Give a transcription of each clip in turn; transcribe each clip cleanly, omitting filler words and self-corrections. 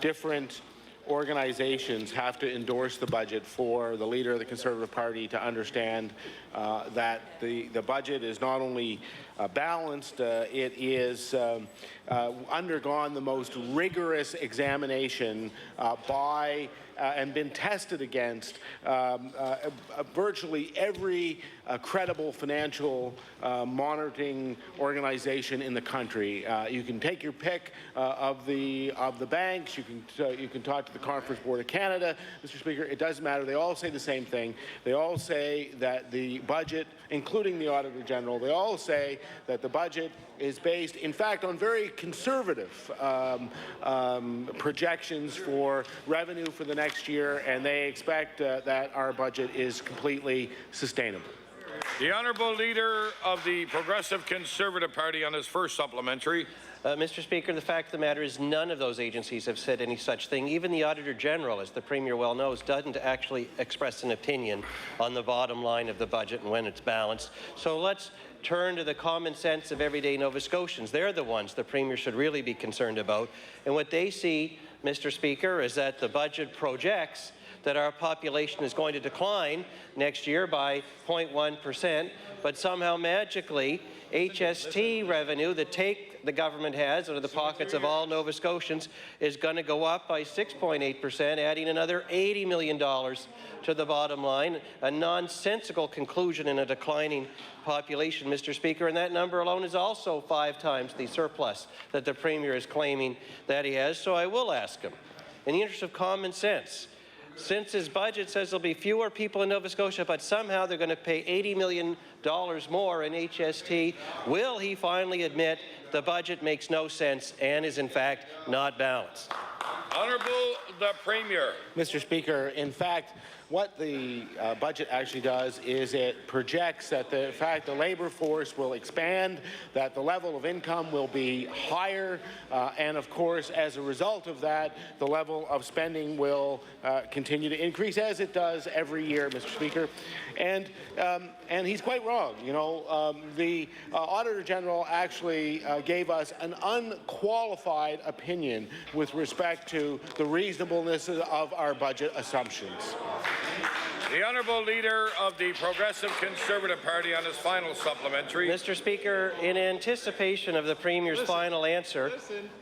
different organizations have to endorse the budget for the leader of the Conservative Party to understand that the budget is not only balanced, it is undergone the most rigorous examination by and been tested against virtually every credible financial monitoring organization in the country. You can take your pick of the banks. You can talk to the Conference Board of Canada, Mr. Speaker. It doesn't matter. They all say the same thing. They all say that the budget, including the Auditor General, they all say that the budget is based, in fact, on very conservative projections for revenue for the next year, and they expect that our budget is completely sustainable. The Honourable Leader of the Progressive Conservative Party on his first supplementary. Mr. Speaker, the fact of the matter is none of those agencies have said any such thing. Even the Auditor General, as the Premier well knows, doesn't actually express an opinion on the bottom line of the budget and when it's balanced. So let's turn to the common sense of everyday Nova Scotians. They're the ones the Premier should really be concerned about. And what they see, Mr. Speaker, is that the budget projects that our population is going to decline next year by 0.1%, but somehow magically HST revenue that the government has out of the pockets of all Nova Scotians is going to go up by 6.8%, adding another $80 million to the bottom line, a nonsensical conclusion in a declining population, Mr. Speaker, and that number alone is also 5 times the surplus that the Premier is claiming that he has. So I will ask him, in the interest of common sense, since his budget says there'll be fewer people in Nova Scotia, but somehow they're going to pay $80 million more in HST, will he finally admit the budget makes no sense and is in fact not balanced? Honourable the Premier. Mr. Speaker, in fact, what the budget actually does is it projects that the labour force will expand, that the level of income will be higher, and of course, as a result of that, the level of spending will continue to increase, as it does every year, Mr. Speaker. And he's quite wrong. You know, the Auditor General actually gave us an unqualified opinion with respect to the reasonableness of our budget assumptions. The Honourable Leader of the Progressive Conservative Party on his final supplementary. Mr. Speaker, in anticipation of the Premier's final answer,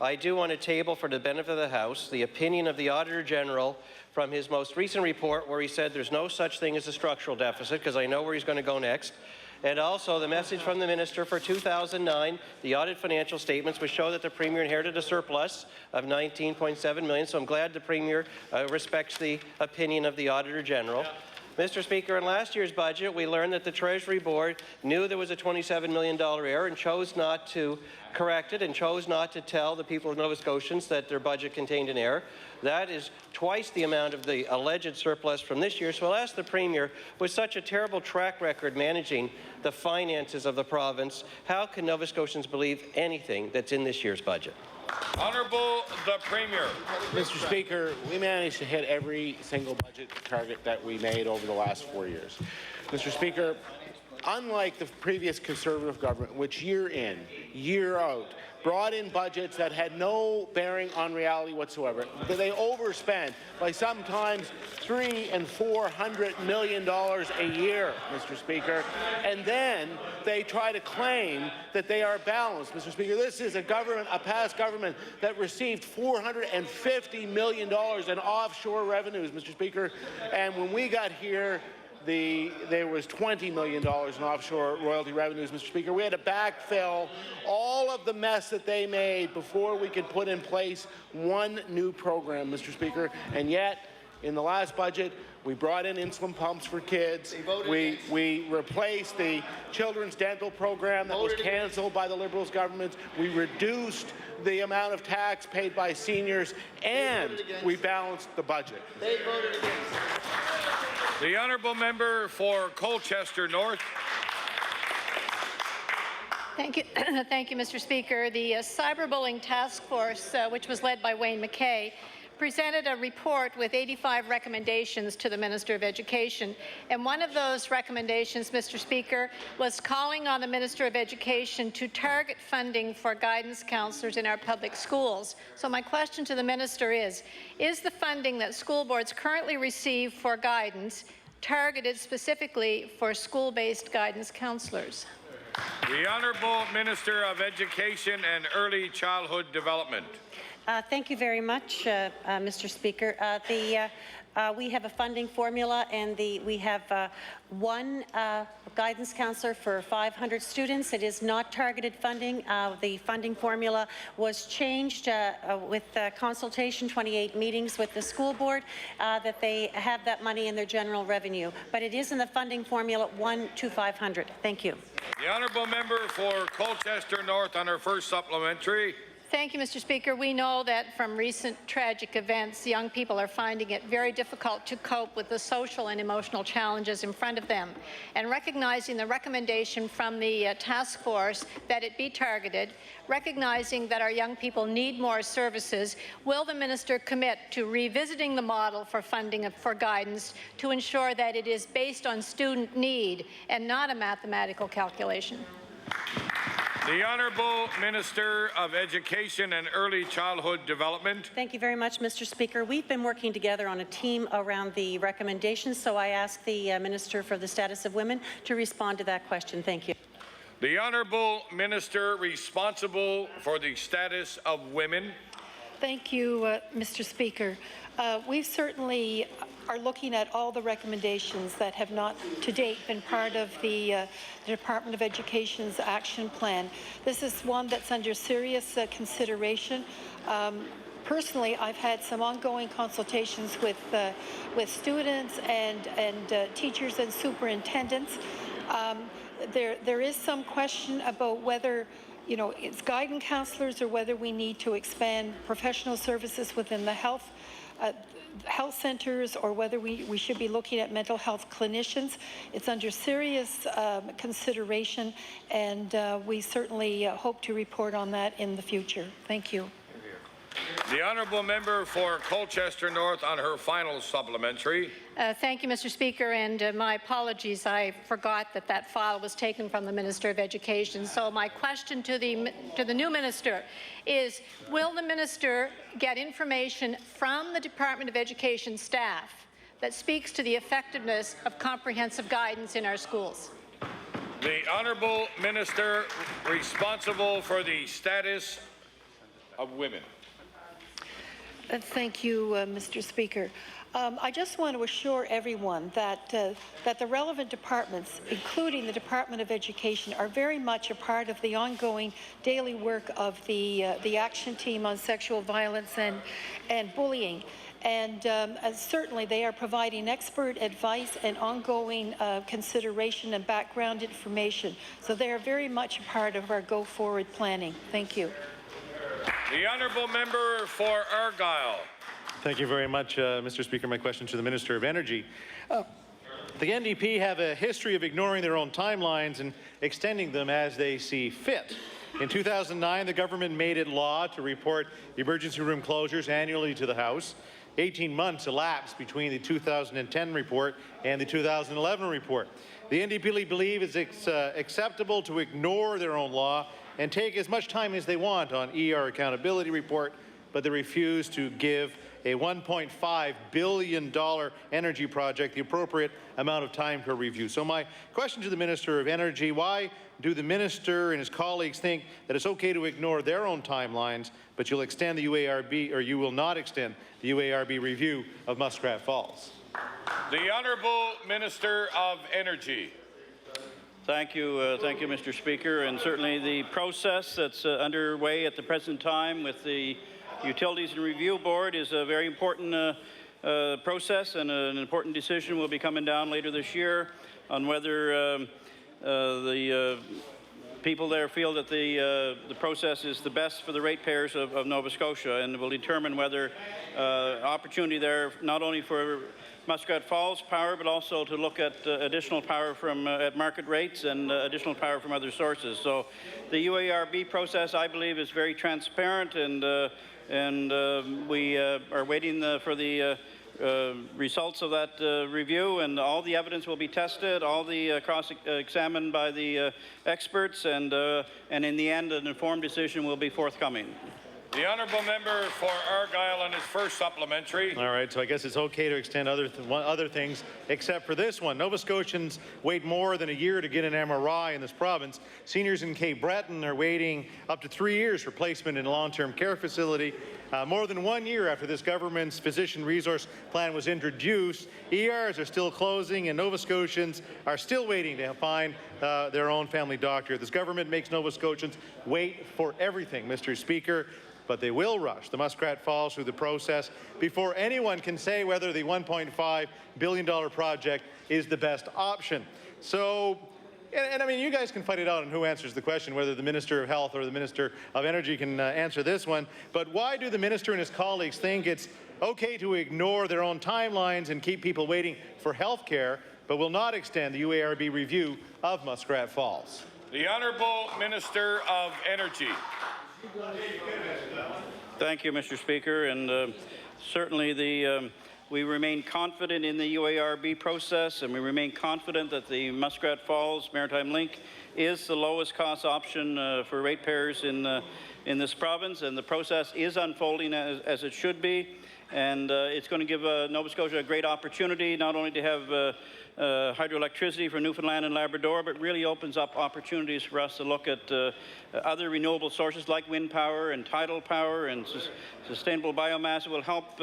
I do want to table for the benefit of the House the opinion of the Auditor General from his most recent report where he said there's no such thing as a structural deficit, because I know where he's going to go next, and also the message from the Minister for 2009, the audit financial statements, which show that the Premier inherited a surplus of $19.7 million, so I'm glad the Premier respects the opinion of the Auditor General. Yeah. Mr. Speaker, in last year's budget, we learned that the Treasury Board knew there was a $27 million error and chose not to correct it and chose not to tell the people of Nova Scotians that their budget contained an error. That is twice the amount of the alleged surplus from this year. So I'll ask the Premier, with such a terrible track record managing the finances of the province, how can Nova Scotians believe anything that's in this year's budget? Honourable the Premier. Mr. Speaker, we managed to hit every single budget target that we made over the last 4 years. Mr. Speaker, unlike the previous Conservative government, which year in, year out, brought in budgets that had no bearing on reality whatsoever, they overspent by sometimes $300 and $400 million a year, Mr. Speaker, and then they try to claim that they are balanced. Mr. Speaker, this is a past government that received $450 million in offshore revenues, Mr. Speaker, and when we got here, there was $20 million in offshore royalty revenues, Mr. Speaker. We had to backfill all of the mess that they made before we could put in place one new program, Mr. Speaker. And yet, in the last budget, we brought in insulin pumps for kids. We replaced the children's dental program that was cancelled by the Liberals government. We reduced the amount of tax paid by seniors, and we balanced the budget. They voted against. The Honourable Member for Colchester North. Thank you, Thank you, Mr. Speaker. The cyberbullying task force, which was led by Wayne McKay, presented a report with 85 recommendations to the Minister of Education. And one of those recommendations, Mr. Speaker, was calling on the Minister of Education to target funding for guidance counsellors in our public schools. So my question to the Minister is the funding that school boards currently receive for guidance targeted specifically for school-based guidance counsellors? The Honourable Minister of Education and Early Childhood Development. Thank you very much, Mr. Speaker. We have a funding formula, and we have one guidance counsellor for 500 students. It is not targeted funding. The funding formula was changed with consultation, 28 meetings with the school board, that they have that money in their general revenue. But it is in the funding formula 1 to 500. Thank you. The Honourable Member for Colchester North on her first supplementary. Thank you, Mr. Speaker. We know that from recent tragic events, young people are finding it very difficult to cope with the social and emotional challenges in front of them. And recognizing the recommendation from the task force that it be targeted, recognizing that our young people need more services, will the minister commit to revisiting the model for funding for guidance to ensure that it is based on student need and not a mathematical calculation? The Honourable Minister of Education and Early Childhood Development. Thank you very much, Mr. Speaker. We've been working together on a team around the recommendations, so I ask the Minister for the Status of Women to respond to that question. Thank you. The Honourable Minister responsible for the Status of Women. Thank you, Mr. Speaker. We certainly are looking at all the recommendations that have not to date been part of the Department of Education's action plan. This is one that's under serious consideration. Personally, I've had some ongoing consultations with students and teachers and superintendents. There is some question about whether it's guidance counselors or whether we need to expand professional services within the health centres, or whether we should be looking at mental health clinicians. It's under serious consideration, and we certainly hope to report on that in the future. Thank you. The Honourable Member for Colchester North on her final supplementary. Thank you, Mr. Speaker, and my apologies. I forgot that file was taken from the Minister of Education. So my question to the new minister is, will the minister get information from the Department of Education staff that speaks to the effectiveness of comprehensive guidance in our schools? The Honourable Minister responsible for the Status of Women. Thank you, Mr. Speaker. I just want to assure everyone that the relevant departments, including the Department of Education, are very much a part of the ongoing daily work of the action team on sexual violence and bullying. And certainly they are providing expert advice and ongoing consideration and background information. So they are very much a part of our go-forward planning. Thank you. The Honourable Member for Argyll. Thank you very much, Mr. Speaker. My question to the Minister of Energy. The NDP have a history of ignoring their own timelines and extending them as they see fit. In 2009, the government made it law to report emergency room closures annually to the House. 18 months elapsed between the 2010 report and the 2011 report. The NDP believe it's acceptable to ignore their own law and take as much time as they want on ER accountability report, but they refuse to give a $1.5 billion energy project the appropriate amount of time for review. So my question to the Minister of Energy, why do the Minister and his colleagues think that it's okay to ignore their own timelines, but you'll extend the UARB, or you will not extend the UARB review of Muskrat Falls? The Honourable Minister of Energy. Thank you, Mr. Speaker. And certainly the process that's underway at the present time with the Utilities and Review Board is a very important process, and an important decision will be coming down later this year on whether the people there feel that the process is the best for the ratepayers of Nova Scotia, and will determine whether opportunity there not only for Muskrat Falls power, but also to look at additional power from at market rates and additional power from other sources. So the UARB process, I believe, is very transparent, and we are waiting for the results of that review, and all the evidence will be tested, all the cross-examined by the experts, and in the end, an informed decision will be forthcoming. The honourable member for Argyll on his first supplementary. All right, so I guess it's okay to extend other things, except for this one. Nova Scotians wait more than a year to get an MRI in this province. Seniors in Cape Breton are waiting up to 3 years for placement in a long-term care facility. More than 1 year after this government's physician resource plan was introduced, ERs are still closing, and Nova Scotians are still waiting to find their own family doctor. This government makes Nova Scotians wait for everything, Mr. Speaker, but they will rush the Muskrat Falls through the process before anyone can say whether the $1.5 billion project is the best option. So, and I mean, you guys can fight it out on who answers the question, whether the Minister of Health or the Minister of Energy can answer this one. But why do the Minister and his colleagues think it's okay to ignore their own timelines and keep people waiting for health care, but will not extend the UARB review of Muskrat Falls? The Honourable Minister of Energy. Thank you, Mr. Speaker, and certainly we remain confident in the UARB process, and we remain confident that the Muskrat Falls Maritime Link is the lowest cost option for ratepayers in this province, and the process is unfolding as it should be, and it's going to give Nova Scotia a great opportunity not only to have hydroelectricity for Newfoundland and Labrador, but really opens up opportunities for us to look at other renewable sources like wind power and tidal power and sustainable biomass. It will help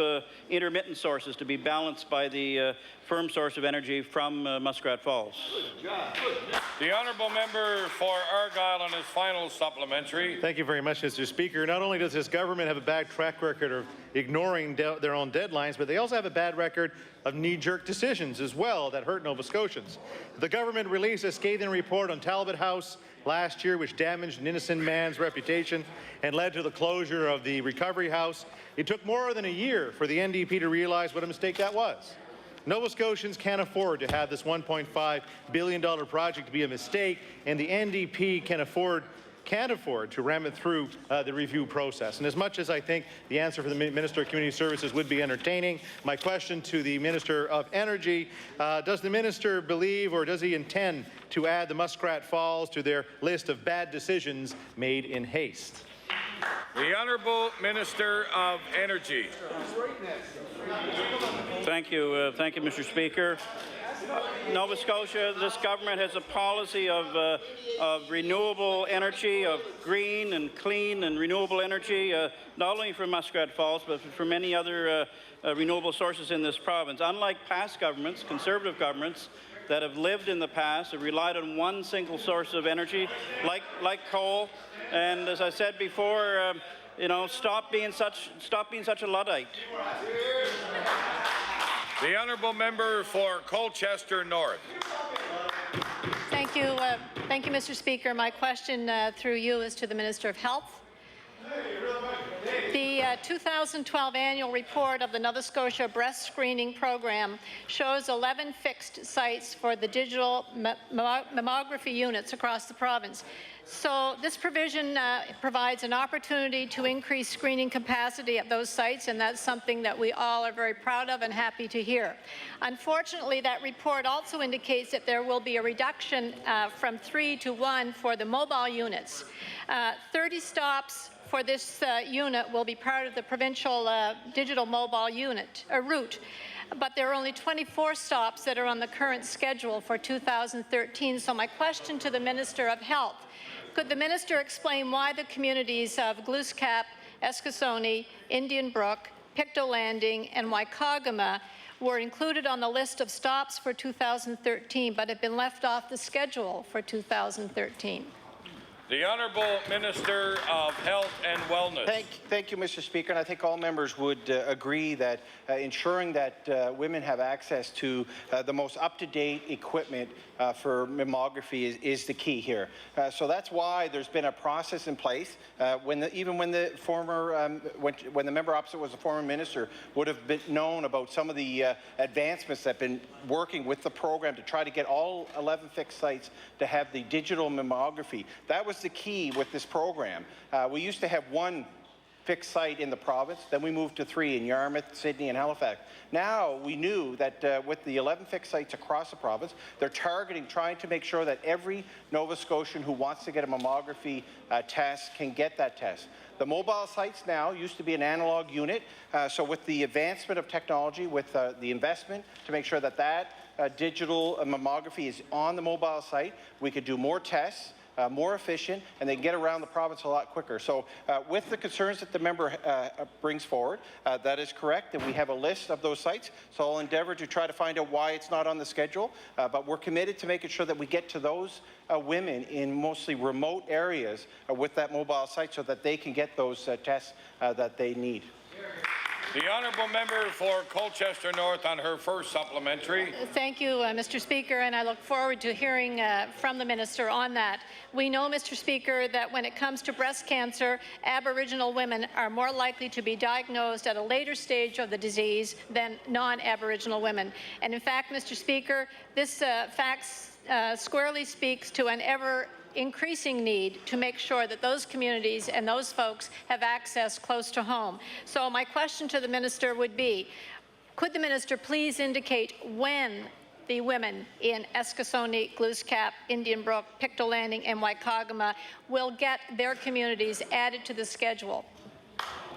intermittent sources to be balanced by the firm source of energy from Muskrat Falls. The honourable member for Argyll on his final supplementary. Thank you very much, Mr. Speaker. Not only does this government have a bad track record of ignoring their own deadlines, but they also have a bad record of knee-jerk decisions as well that hurt Nova Scotians. The government released a scathing report on Talbot House last year, which damaged an innocent man's reputation and led to the closure of the Recovery House. It took more than a year for the NDP to realize what a mistake that was. Nova Scotians can't afford to have this $1.5 billion project be a mistake, and the NDP can't afford to ram it through the review process. And as much as I think the answer for the Minister of Community Services would be entertaining, my question to the Minister of Energy, does the Minister believe or does he intend to add the Muskrat Falls to their list of bad decisions made in haste? The Honourable Minister of Energy. Thank you, Mr. Speaker. Nova Scotia, this government has a policy of renewable energy, of green and clean and renewable energy, not only for Muskrat Falls, but for many other renewable sources in this province. Unlike past governments, Conservative governments, that have lived in the past, have relied on one single source of energy, like coal. And as I said before, stop being such a Luddite. The honourable member for Colchester North. Thank you, Mr. Speaker. My question through you is to the Minister of Health. The 2012 annual report of the Nova Scotia Breast Screening Program shows 11 fixed sites for the digital mammography units across the province. So this provision provides an opportunity to increase screening capacity at those sites, and that's something that we all are very proud of and happy to hear. Unfortunately, that report also indicates that there will be a reduction from 3 to 1 for the mobile units. 30 stops for this unit will be part of the provincial digital mobile route. But there are only 24 stops that are on the current schedule for 2013. So my question to the Minister of Health, could the Minister explain why the communities of Glooscap, Eskasoni, Indian Brook, Pictou Landing and Waikagama were included on the list of stops for 2013 but have been left off the schedule for 2013? The Honourable Minister of Health and Wellness. Thank you, Mr. Speaker. And I think all members would agree that ensuring that women have access to the most up-to-date equipment for mammography is the key here. So that's why there's been a process in place. Even when the former, when the member opposite was a former minister, would have been known about some of the advancements that have been working with the program to try to get all 11 fixed sites to have the digital mammography. That was the key with this program. We used to have one fixed site in the province. Then we moved to 3 in Yarmouth, Sydney, and Halifax. Now we knew that with the 11 fixed sites across the province, they're targeting, trying to make sure that every Nova Scotian who wants to get a mammography test can get that test. The mobile sites now used to be an analog unit, so with the advancement of technology, with the investment to make sure that digital mammography is on the mobile site, we could do more tests, more efficient, and they can get around the province a lot quicker. So with the concerns that the member brings forward, that is correct, and we have a list of those sites, so I'll endeavour to try to find out why it's not on the schedule, but we're committed to making sure that we get to those women in mostly remote areas with that mobile site so that they can get those tests that they need. The honourable member for Colchester North on her first supplementary. Thank you, Mr. Speaker, and I look forward to hearing from the minister on that. We know, Mr. Speaker, that when it comes to breast cancer, Aboriginal women are more likely to be diagnosed at a later stage of the disease than non-Aboriginal women. And in fact, Mr. Speaker, this fact squarely speaks to an ever-increasing need to make sure that those communities and those folks have access close to home. So my question to the minister would be, could the minister please indicate when the women in Eskasoni, Glooscap, Indian Brook, Pictou Landing, and Waikagama will get their communities added to the schedule?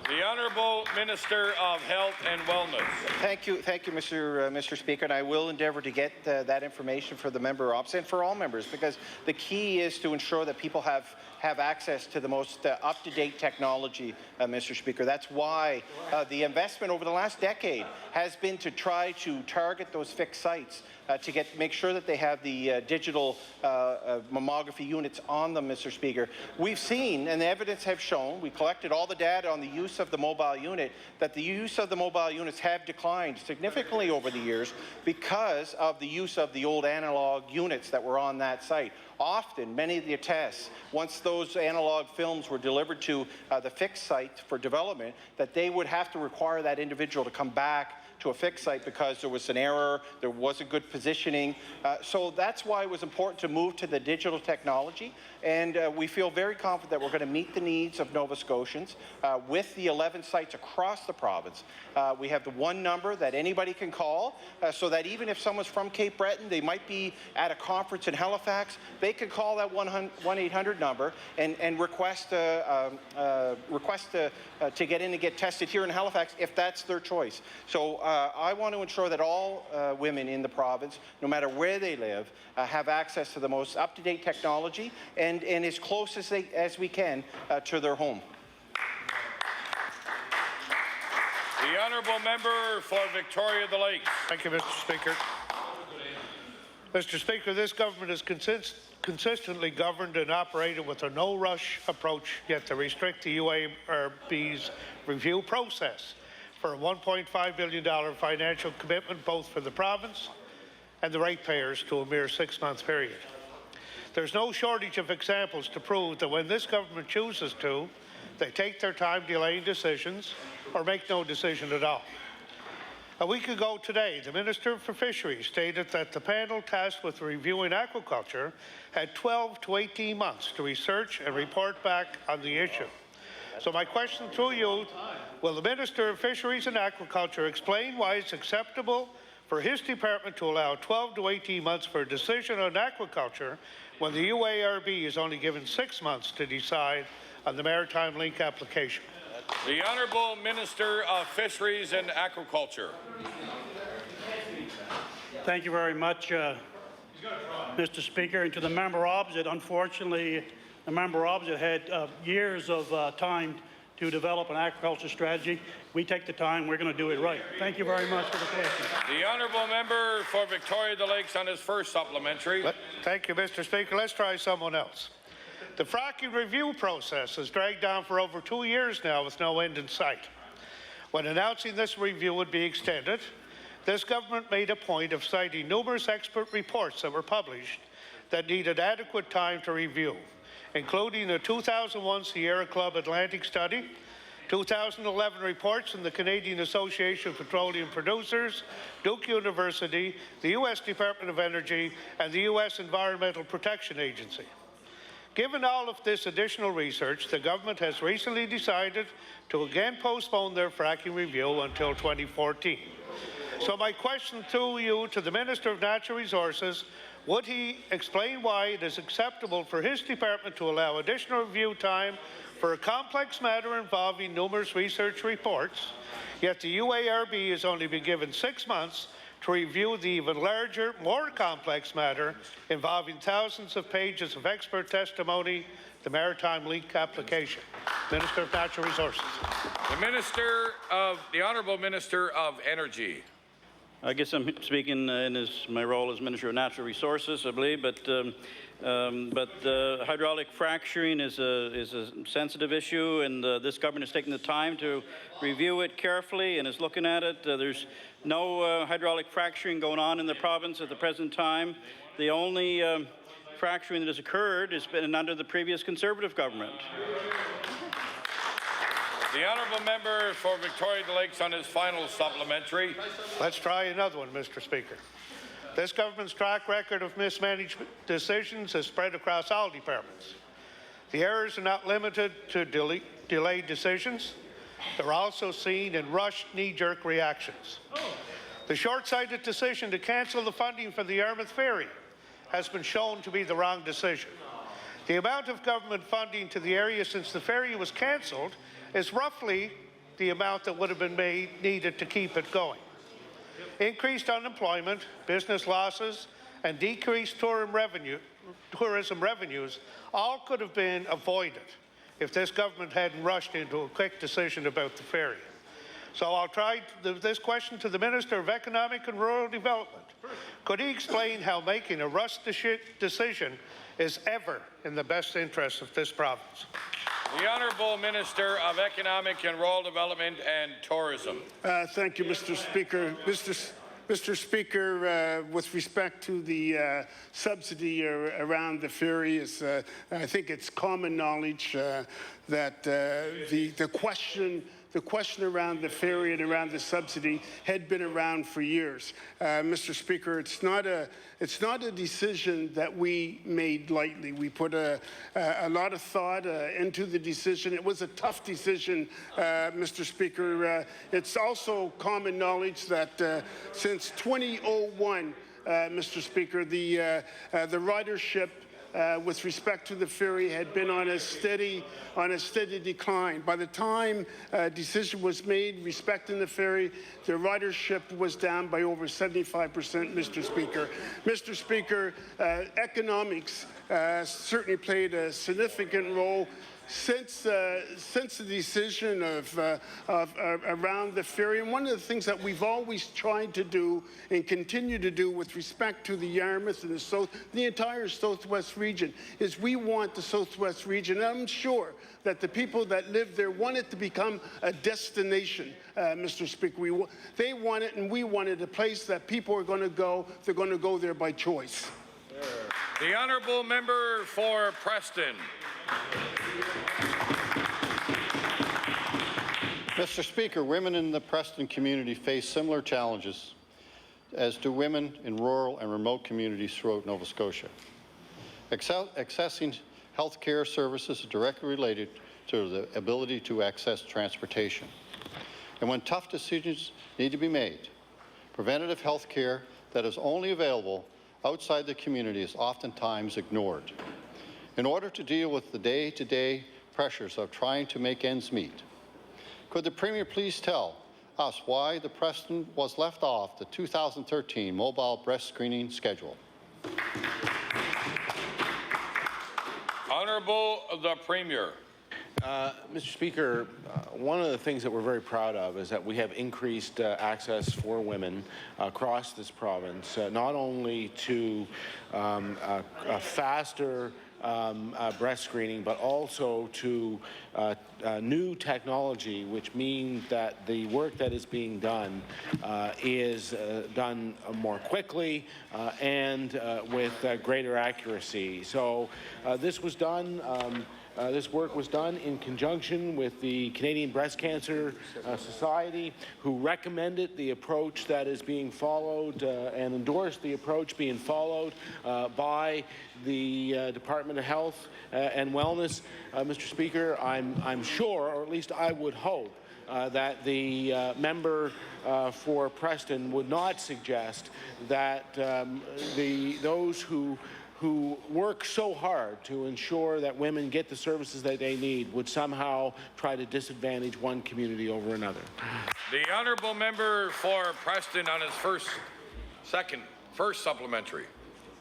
The Honourable Minister of Health and Wellness. Thank you, Mr. Speaker, and I will endeavour to get that information for the member opposite and for all members, because the key is to ensure that people have access to the most up-to-date technology, Mr. Speaker. That's why the investment over the last decade has been to try to target those fixed sites to make sure that they have the digital mammography units on them, Mr. Speaker. We've seen, and the evidence have shown, we collected all the data on the use of the mobile unit, that the use of the mobile units have declined significantly over the years because of the use of the old analog units that were on that site. Often, many of the tests, once those analog films were delivered to the fixed site for development, that they would have to require that individual to come back to a fixed site because there was an error, there wasn't good positioning. So that's why it was important to move to the digital technology, and we feel very confident that we're going to meet the needs of Nova Scotians with the 11 sites across the province. We have the one number that anybody can call, so that even if someone's from Cape Breton, they might be at a conference in Halifax, they can call that 1-800 number and request to get in and get tested here in Halifax if that's their choice. So I want to ensure that all women in the province, no matter where they live, have access to the most up-to-date technology and as close as we can to their home. The honourable member for Victoria the Lakes. Thank you, Mr. Speaker. Mr. Speaker, this government has consistently governed and operated with a no-rush approach, yet to restrict the UARB's review process for a $1.5 billion financial commitment both for the province and the ratepayers to a mere 6-month period. There's no shortage of examples to prove that when this government chooses to, they take their time delaying decisions or make no decision at all. A week ago today, the Minister for Fisheries stated that the panel tasked with reviewing aquaculture had 12 to 18 months to research and report back on the issue. So my question through you, will the Minister of Fisheries and Aquaculture explain why it's acceptable for his department to allow 12 to 18 months for a decision on aquaculture when the UARB is only given 6 months to decide on the Maritime Link application? The Honourable Minister of Fisheries and Aquaculture. Thank you very much, Mr. Speaker. And to the member opposite, unfortunately, the member opposite had years of time to develop an aquaculture strategy. We take the time, we're going to do it right. Thank you very much for the question. The honourable member for Victoria the Lakes on his first supplementary. Thank you, Mr. Speaker. Let's try someone else. The fracking review process has dragged on for over 2 years now with no end in sight. When announcing this review would be extended, this government made a point of citing numerous expert reports that were published that needed adequate time to review, including the 2001 Sierra Club Atlantic study, 2011 reports from the Canadian Association of Petroleum Producers, Duke University, the U.S. Department of Energy, and the U.S. Environmental Protection Agency. Given all of this additional research, the government has recently decided to again postpone their fracking review until 2014. So my question to you, to the Minister of Natural Resources, would he explain why it is acceptable for his department to allow additional review time for a complex matter involving numerous research reports, yet the UARB has only been given 6 months to review the even larger, more complex matter involving thousands of pages of expert testimony, the maritime leak application? Minister of Natural Resources. The Honourable Minister of Energy. I guess I'm speaking in my role as Minister of Natural Resources, I believe, but hydraulic fracturing is a sensitive issue, and this government is taking the time to review it carefully and is looking at it. There's no hydraulic fracturing going on in the province at the present time. The only fracturing that has occurred has been under the previous Conservative government. The honourable member for Victoria Lakes on his final supplementary. Let's try another one, Mr. Speaker. This government's track record of mismanaged decisions has spread across all departments. The errors are not limited to delayed decisions. They're also seen in rushed, knee-jerk reactions. The short-sighted decision to cancel the funding for the Yarmouth Ferry has been shown to be the wrong decision. The amount of government funding to the area since the ferry was cancelled is roughly the amount that would have been needed to keep it going. Increased unemployment, business losses, and decreased tourism revenues all could have been avoided if this government hadn't rushed into a quick decision about the ferry. So I'll try this question to the Minister of Economic and Rural Development. Could he explain how making a rushed decision is ever in the best interest of this province? The Honourable Minister of Economic and Rural Development and Tourism. Thank you, Mr. Speaker. Mr. Speaker, with respect to the subsidy around the ferry, I think it's common knowledge that the question around the ferry and around the subsidy had been around for years. Mr. Speaker, it's not a decision that we made lightly. We put a lot of thought into the decision. It was a tough decision, Mr. Speaker. It's also common knowledge that since 2001, Mr. Speaker, the ridership with respect to the ferry had been on a steady decline. By the time a decision was made respecting the ferry, the ridership was down by over 75%, Mr. Speaker. Mr. Speaker, economics certainly played a significant role since the decision around the ferry. And one of the things that we've always tried to do and continue to do with respect to the Yarmouth and the entire Southwest region is we want the Southwest region, and I'm sure that the people that live there want it to become a destination, Mr. Speaker. They want it, and we want it, a place that people are going to go. They're going to go there by choice. The Honourable Member for Preston. Mr. Speaker, women in the Preston community face similar challenges as do women in rural and remote communities throughout Nova Scotia. Accessing health care services is directly related to the ability to access transportation. And when tough decisions need to be made, preventative health care that is only available outside the community is oftentimes ignored. In order to deal with the day-to-day pressures of trying to make ends meet, could the Premier please tell us why the Preston was left off the 2013 mobile breast screening schedule? Honourable the Premier. Mr. Speaker, one of the things that we're very proud of is that we have increased access for women across this province, not only to a faster breast screening, but also to new technology, which means that the work that is being done is done more quickly and with greater accuracy. So this was done This work was done in conjunction with the Canadian Breast Cancer Society, who recommended the approach that is being followed and endorsed the approach being followed by the Department of Health and Wellness. Mr. Speaker, I'm sure, or at least I would hope, that the member for Preston would not suggest that those who work so hard to ensure that women get the services that they need would somehow try to disadvantage one community over another. The honourable member for Preston on his first supplementary.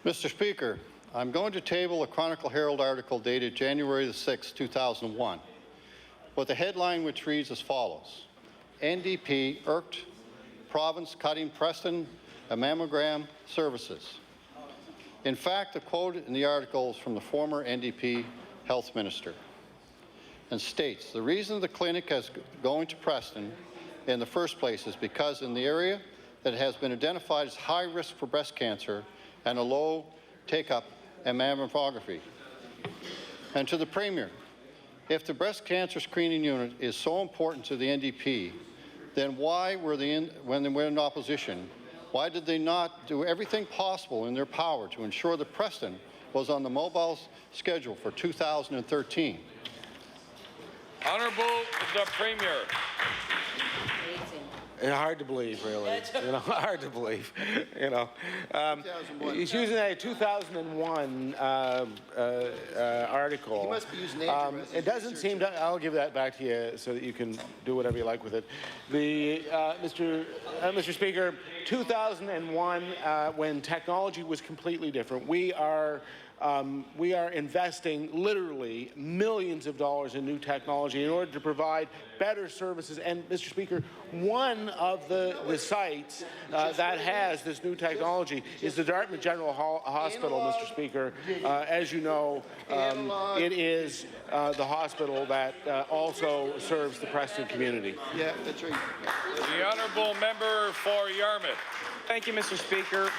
Mr. Speaker, I'm going to table a Chronicle Herald article dated January the 6th, 2001, with a headline which reads as follows: NDP irked province cutting Preston a mammogram services. In fact, the quote in the article is from the former NDP health minister and states, the reason the clinic is going to Preston in the first place is because in the area that has been identified as high risk for breast cancer and a low take-up and mammography. And to the Premier, if the breast cancer screening unit is so important to the NDP, then why were they when they were in opposition, why did they not do everything possible in their power to ensure that Preston was on the mobile schedule for 2013? Honourable the Premier. Hard to believe, really. Hard to believe. He's using a 2001 article. He must be using it doesn't seem to. I'll give that back to you so that you can do whatever you like with it. Mr. Speaker, 2001, when technology was completely different, we are investing literally millions of dollars in new technology in order to provide better services. And, Mr. Speaker, one of the sites that has this new technology is the Dartmouth General Hospital, Mr. Speaker. As you know, it is the hospital that also serves the Preston community. Yeah, that's right. The honourable member for Yarmouth. Thank you, Mr. Speaker.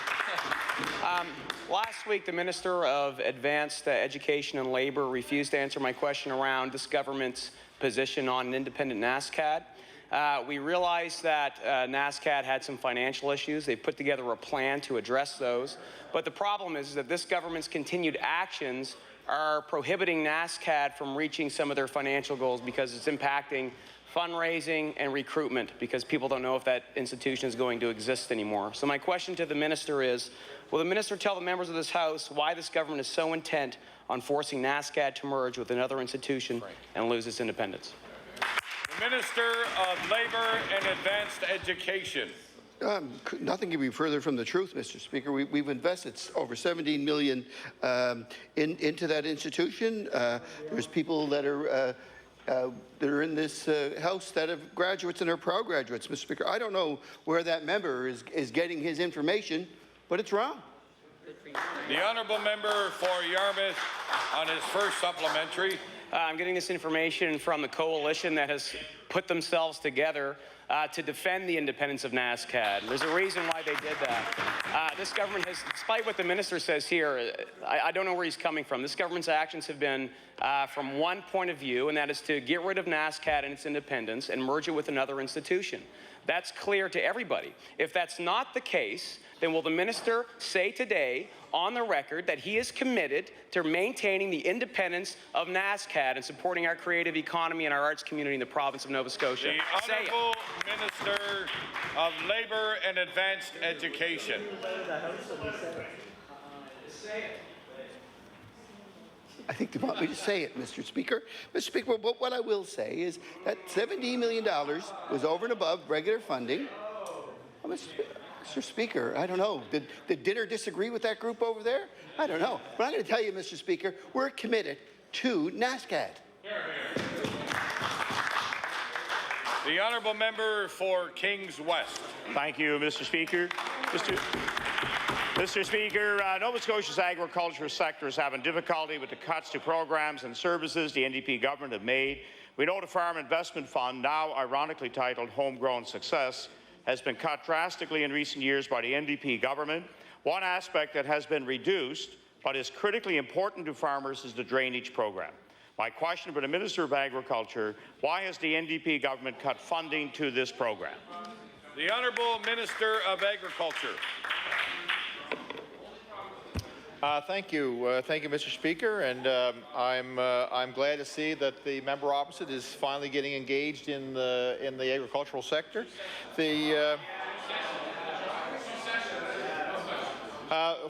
Last week, the Minister of Advanced Education and Labour refused to answer my question around this government's position on an independent NASCAD. We realized that NASCAD had some financial issues. They put together a plan to address those. But the problem is that this government's continued actions are prohibiting NASCAD from reaching some of their financial goals because it's impacting fundraising and recruitment, because people don't know if that institution is going to exist anymore. So my question to the minister is, will the minister tell the members of this House why this government is so intent on forcing NASCAD to merge with another institution and lose its independence? The Minister of Labour and Advanced Education. Nothing could be further from the truth, Mr. Speaker. We've invested over $17 million into that institution. There's people that are in this House that have graduates and are proud graduates, Mr. Speaker. I don't know where that member is getting his information, but it's wrong. The honourable member for Yarmouth on his first supplementary. I'm getting this information from the coalition that has put themselves together to defend the independence of NASCAD. There's a reason why they did that. This government has, despite what the minister says here, I don't know where he's coming from. This government's actions have been from one point of view, and that is to get rid of NASCAD and its independence and merge it with another institution. That's clear to everybody. If that's not the case, then will the minister say today on the record that he is committed to maintaining the independence of NASCAD and supporting our creative economy and our arts community in the province of Nova Scotia? The Honourable Minister of Labour and Advanced Education. I think they want me to say it, Mr. Speaker. Mr. Speaker, but what I will say is that $17 million was over and above regular funding. Well, Mr. Speaker, I don't know. Did Dinner disagree with that group over there? I don't know. But I'm going to tell you, Mr. Speaker, we're committed to NASCAD. The honourable member for Kings West. Thank you, Mr. Speaker. Mr. Speaker, Nova Scotia's agriculture sector is having difficulty with the cuts to programs and services the NDP government have made. We know the Farm Investment Fund, now ironically titled Homegrown Success, has been cut drastically in recent years by the NDP government. One aspect that has been reduced but is critically important to farmers is the drainage program. My question for the Minister of Agriculture, why has the NDP government cut funding to this program? The Honourable Minister of Agriculture. Thank you, Mr. Speaker, and I'm glad to see that the member opposite is finally getting engaged in the agricultural sector.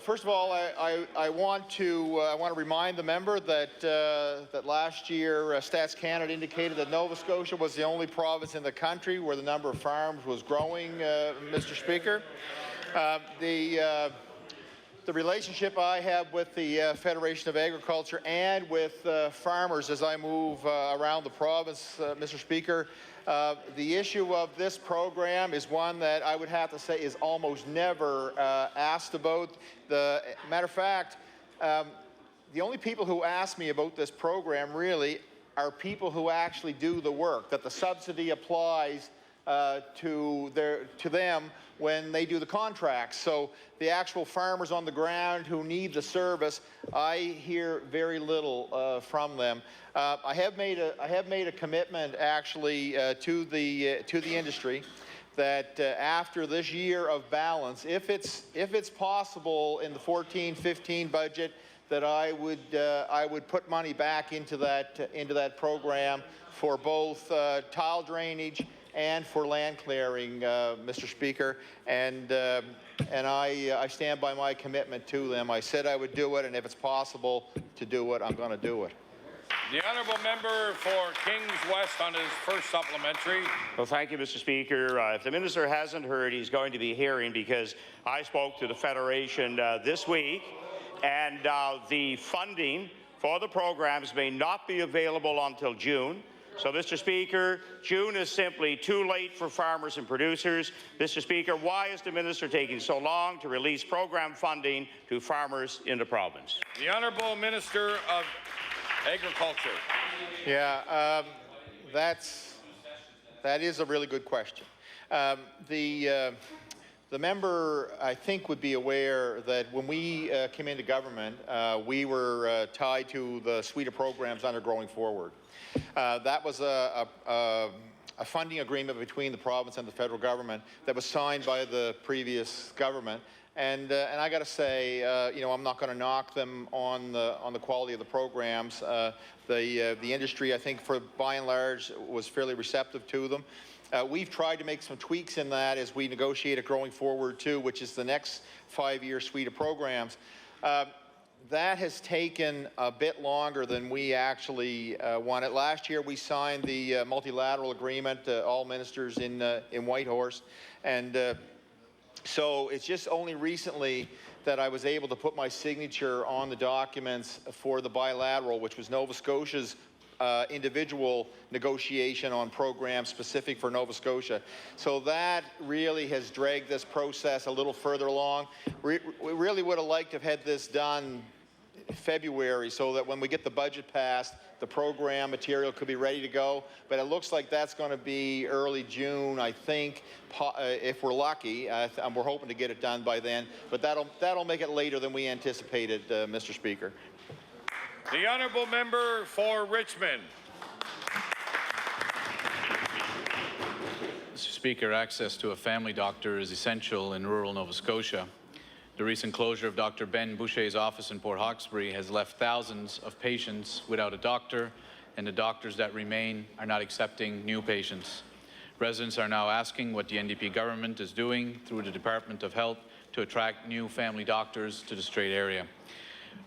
First of all, I want to remind the member that that last year Stats Canada indicated that Nova Scotia was the only province in the country where the number of farms was growing. Mr. Speaker, the relationship I have with the Federation of Agriculture and with farmers as I move around the province, Mr. Speaker, the issue of this program is one that I would have to say is almost never asked about. Matter of fact, the only people who ask me about this program really are people who actually do the work, that the subsidy applies to them when they do the contracts. So the actual farmers on the ground who need the service, I hear very little from them. I have made a commitment actually to the industry that after this year of balance, if it's possible in the 14-15 budget, that I would put money back into that program for both tile drainage and for land clearing, Mr. Speaker, and I stand by my commitment to them. I said I would do it, and if it's possible to do it, I'm going to do it. The honourable member for Kings West on his first supplementary. Well, thank you, Mr. Speaker. If the minister hasn't heard, he's going to be hearing, because I spoke to the Federation this week, and the funding for the programs may not be available until June. So, Mr. Speaker, June is simply too late for farmers and producers. Mr. Speaker, why is the minister taking so long to release program funding to farmers in the province? The Honourable Minister of Agriculture. Yeah, that is a really good question. The member, I think, would be aware that when we came into government, we were tied to the suite of programs under Growing Forward. That was a funding agreement between the province and the federal government that was signed by the previous government. And I got to say, you know, I'm not going to knock them on the quality of the programs. The industry, I think, by and large, was fairly receptive to them. We've tried to make some tweaks in that as we negotiate a Growing Forward too, which is the next 5-year suite of programs. That has taken a bit longer than we actually wanted. Last year, we signed the multilateral agreement, all ministers in Whitehorse, and so it's just only recently that I was able to put my signature on the documents for the bilateral, which was Nova Scotia's individual negotiation on programs specific for Nova Scotia. So that really has dragged this process a little further along. We really would have liked to have had this done in February so that when we get the budget passed, the program material could be ready to go. But it looks like that's going to be early June, I think, if we're lucky. And we're hoping to get it done by then. But that'll make it later than we anticipated, Mr. Speaker. The honourable member for Richmond. Mr. Speaker, access to a family doctor is essential in rural Nova Scotia. The recent closure of Dr. Ben Boucher's office in Port Hawkesbury has left thousands of patients without a doctor, and the doctors that remain are not accepting new patients. Residents are now asking what the NDP government is doing through the Department of Health to attract new family doctors to the Strait area.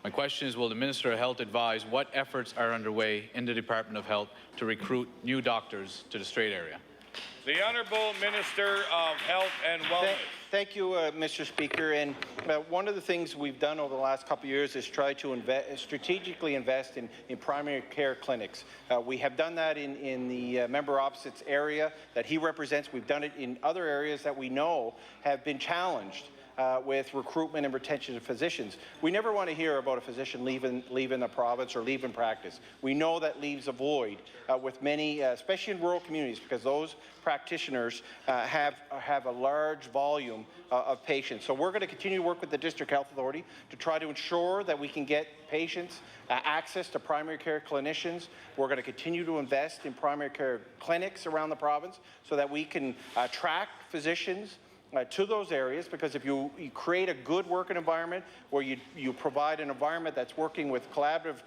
My question is, will the Minister of Health advise what efforts are underway in the Department of Health to recruit new doctors to the Strait area? The Honourable Minister of Health and Wellness. Thank you, Mr. Speaker. And one of the things we've done over the last couple of years is try to strategically invest in primary care clinics. We have done that in the member opposite's area that he represents. We've done it in other areas that we know have been challenged. with recruitment and retention of physicians. We never want to hear about a physician leaving the province or leaving practice. We know that leaves a void with many, especially in rural communities, because those practitioners have a large volume of patients. So we're going to continue to work with the District Health Authority to try to ensure that we can get patients access to primary care clinicians. We're going to continue to invest in primary care clinics around the province so that we can attract physicians to those areas, because if you create a good working environment where you provide an environment that's working with collaborative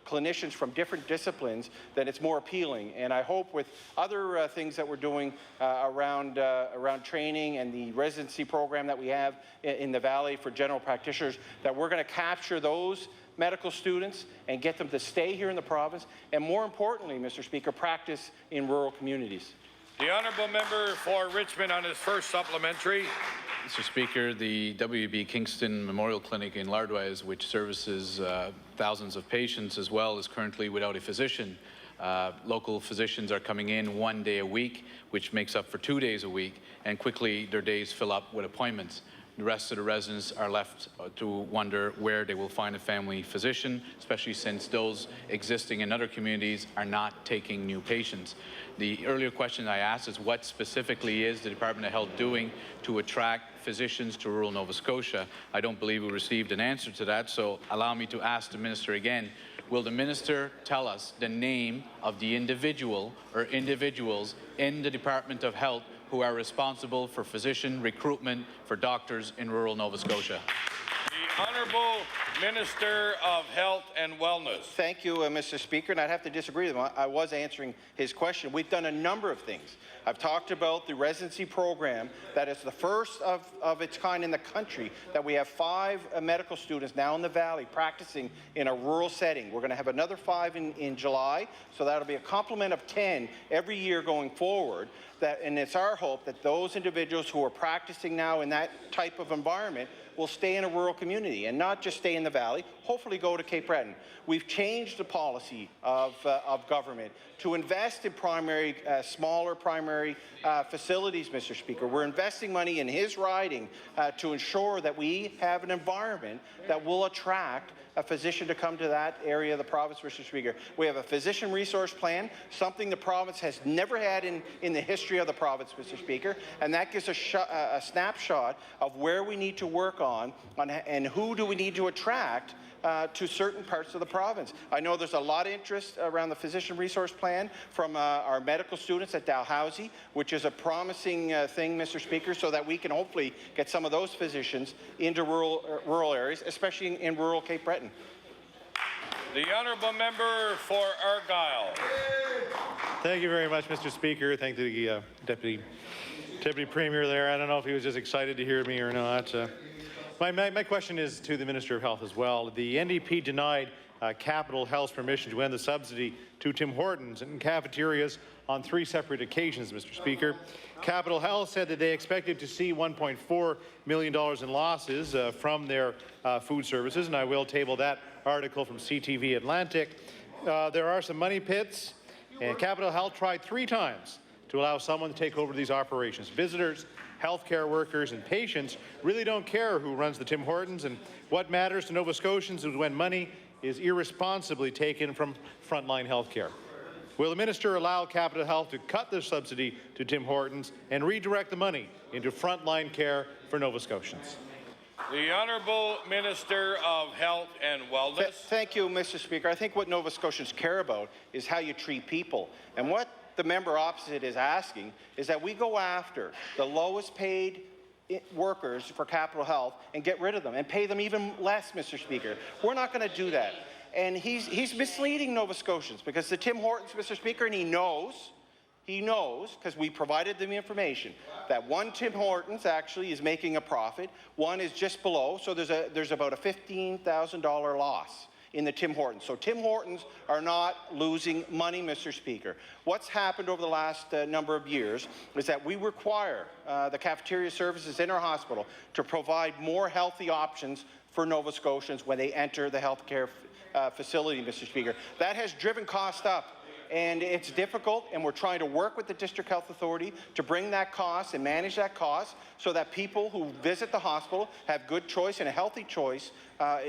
clinicians from different disciplines, then it's more appealing. And I hope with other things that we're doing around training and the residency program that we have in the Valley for general practitioners, that we're going to capture those medical students and get them to stay here in the province, and more importantly, Mr. Speaker, practice in rural communities. The honourable member for Richmond on his first supplementary. Mr. Speaker, the WB Kingston Memorial Clinic in Lardwise, which services thousands of patients as well, is currently without a physician. Local physicians are coming in 1 day a week, which makes up for 2 days a week, and quickly their days fill up with appointments. The rest of the residents are left to wonder where they will find a family physician, especially since those existing in other communities are not taking new patients. The earlier question I asked is what specifically is the Department of Health doing to attract physicians to rural Nova Scotia? I don't believe we received an answer to that, so allow me to ask the Minister again. Will the Minister tell us the name of the individual or individuals in the Department of Health who are responsible for physician recruitment for doctors in rural Nova Scotia? The Honourable Minister of Health and Wellness. Thank you, Mr. Speaker, and I'd have to disagree with him. I was answering his question. We've done a number of things. I've talked about the residency program that is the first of its kind in the country, that we have 5 medical students now in the Valley practicing in a rural setting. We're going to have another 5 in July, so that'll be a complement of 10 every year going forward. And it's our hope that those individuals who are practicing now in that type of environment will stay in a rural community and not just stay in the Valley, hopefully go to Cape Breton. We've changed the policy of government to invest in smaller primary facilities, Mr. Speaker. We're investing money in his riding to ensure that we have an environment that will attract a physician to come to that area of the province, Mr. Speaker. We have a physician resource plan, something the province has never had in the history of the province, Mr. Speaker, and that gives a snapshot of where we need to work on and who do we need to attract to certain parts of the province. I know there's a lot of interest around the physician resource plan from our medical students at Dalhousie, which is a promising thing, Mr. Speaker, so that we can hopefully get some of those physicians into rural areas, especially in rural Cape Breton. The honourable member for Argyll. Thank you very much, Mr. Speaker. Thank the Deputy Premier there. I don't know if he was just excited to hear me or not. My question is to the Minister of Health as well. The NDP denied Capital Health's permission to end the subsidy to Tim Hortons and cafeterias on 3 separate occasions, Mr. Speaker. Capital Health said that they expected to see $1.4 million in losses from their food services, and I will table that article from CTV Atlantic. There are some money pits, and Capital Health tried 3 times to allow someone to take over these operations. Visitors, healthcare workers and patients really don't care who runs the Tim Hortons, and what matters to Nova Scotians is when money is irresponsibly taken from frontline healthcare. Will the minister allow Capital Health to cut the subsidy to Tim Hortons and redirect the money into frontline care for Nova Scotians? The Honourable Minister of Health and Wellness. Thank you, Mr. Speaker. I think what Nova Scotians care about is how you treat people. And what the member opposite is asking is that we go after the lowest paid workers for Capital Health and get rid of them and pay them even less, Mr. Speaker. We're not going to do that. And he's misleading Nova Scotians, because the Tim Hortons, Mr. Speaker, and he knows, because we provided them information, that one Tim Hortons actually is making a profit, one is just below, so there's about a $15,000 loss in the Tim Hortons. So Tim Hortons are not losing money, Mr. Speaker. What's happened over the last number of years is that we require the cafeteria services in our hospital to provide more healthy options for Nova Scotians when they enter the healthcare facility, Mr. Speaker. That has driven costs up and it's difficult, and we're trying to work with the District Health Authority to bring that cost and manage that cost so that people who visit the hospital have good choice and a healthy choice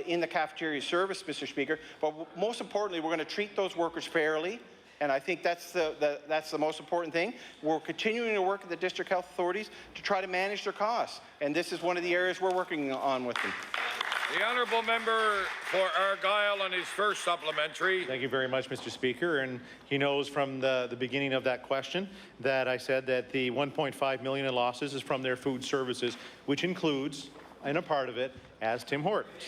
in the cafeteria service, Mr. Speaker. But most importantly, we're going to treat those workers fairly, and I think that's the most important thing. We're continuing to work with the District Health Authorities to try to manage their costs, and this is one of the areas we're working on with them. The honourable member for Argyll on his first supplementary. Thank you very much, Mr. Speaker. And he knows from the beginning of that question that I said that the $1.5 million in losses is from their food services, which includes, and a part of it, as Tim Hortons.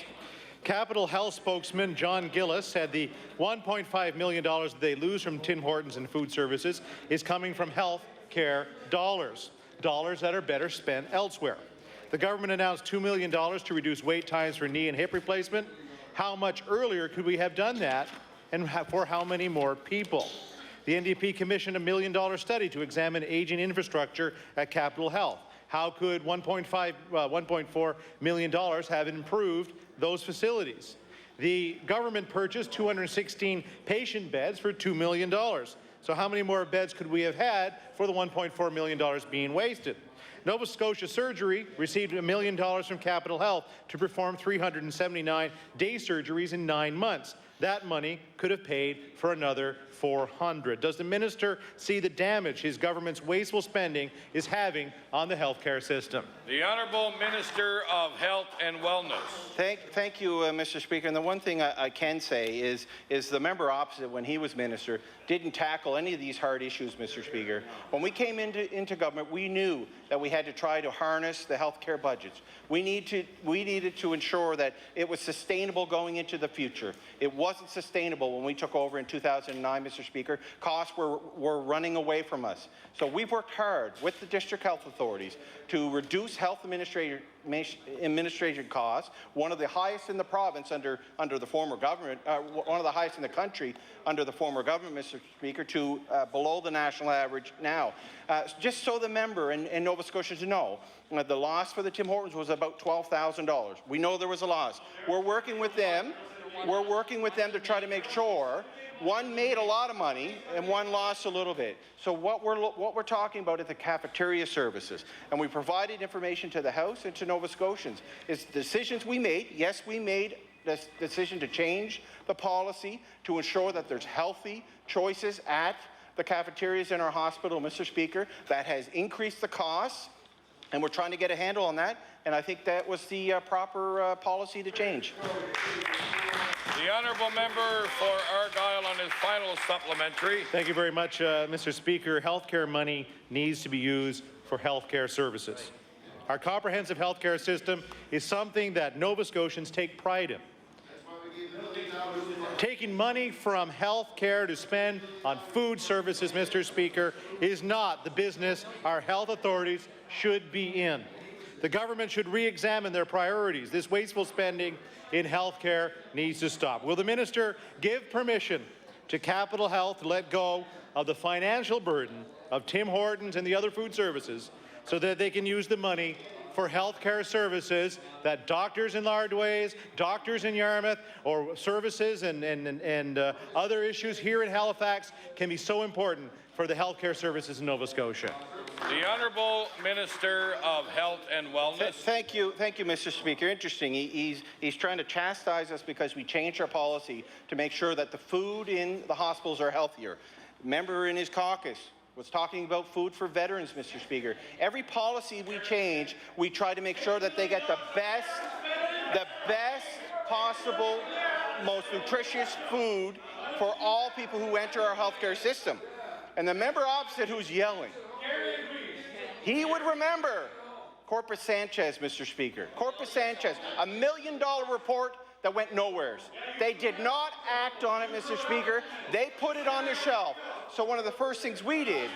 Capital Health spokesman John Gillis said the $1.5 million that they lose from Tim Hortons and food services is coming from health care dollars that are better spent elsewhere. The government announced $2 million to reduce wait times for knee and hip replacement. How much earlier could we have done that, and for how many more people? The NDP commissioned $1 million study to examine aging infrastructure at Capital Health. How could $1.4 million have improved those facilities? The government purchased 216 patient beds for $2 million. So how many more beds could we have had for the $1.4 million being wasted? Nova Scotia Surgery received $1 million from Capital Health to perform 379 day surgeries in 9 months. That money could have paid for another 400. Does the minister see the damage his government's wasteful spending is having on the healthcare system? The Honourable Minister of Health and Wellness. Thank you, Mr. Speaker. And the one thing I can say is the member opposite, when he was minister, didn't tackle any of these hard issues, Mr. Speaker. When we came into government, we knew that we had to try to harness the healthcare budgets. We needed to ensure that it was sustainable going into the future. It wasn't sustainable when we took over in 2009, Mr. Speaker. Costs were running away from us. So we've worked hard with the District Health Authorities to reduce health administration costs, one of the highest in the province under the former government, one of the highest in the country under the former government, Mr. Speaker, to below the national average now. Just so the member and Nova Scotians know, the loss for the Tim Hortons was about $12,000. We know there was a loss. We're working with them. We're working with them to try to make sure one made a lot of money and one lost a little bit. So what we're talking about is the cafeteria services, and we provided information to the House and to Nova Scotians. It's decisions we made. Yes, we made the decision to change the policy to ensure that there's healthy choices at the cafeterias in our hospital, Mr. Speaker. That has increased the costs, and we're trying to get a handle on that, and I think that was the proper policy to change. The honourable member for Argyll on his final supplementary. Thank you very much, Mr. Speaker. Healthcare money needs to be used for healthcare services. Our comprehensive healthcare system is something that Nova Scotians take pride in. Taking money from healthcare to spend on food services, Mr. Speaker, is not the business our health authorities should be in. The government should re-examine their priorities. This wasteful spending in healthcare needs to stop. Will the minister give permission to Capital Health to let go of the financial burden of Tim Hortons and the other food services so that they can use the money for healthcare services that doctors in Lardways, doctors in Yarmouth, or services and other issues here in Halifax can be so important for the healthcare services in Nova Scotia? The Honourable Minister of Health and Wellness. Thank you, Mr. Speaker. Interesting. He's trying to chastise us because we changed our policy to make sure that the food in the hospitals are healthier. Member in his caucus was talking about food for veterans, Mr. Speaker. Every policy we change, we try to make sure that they get the best possible, most nutritious food for all people who enter our healthcare system. And the member opposite who's yelling, he would remember Corpus Sanchez, Mr. Speaker. Corpus Sanchez, $1 million report that went nowheres. They did not act on it, Mr. Speaker. They put it on the shelf. So one of the first things we did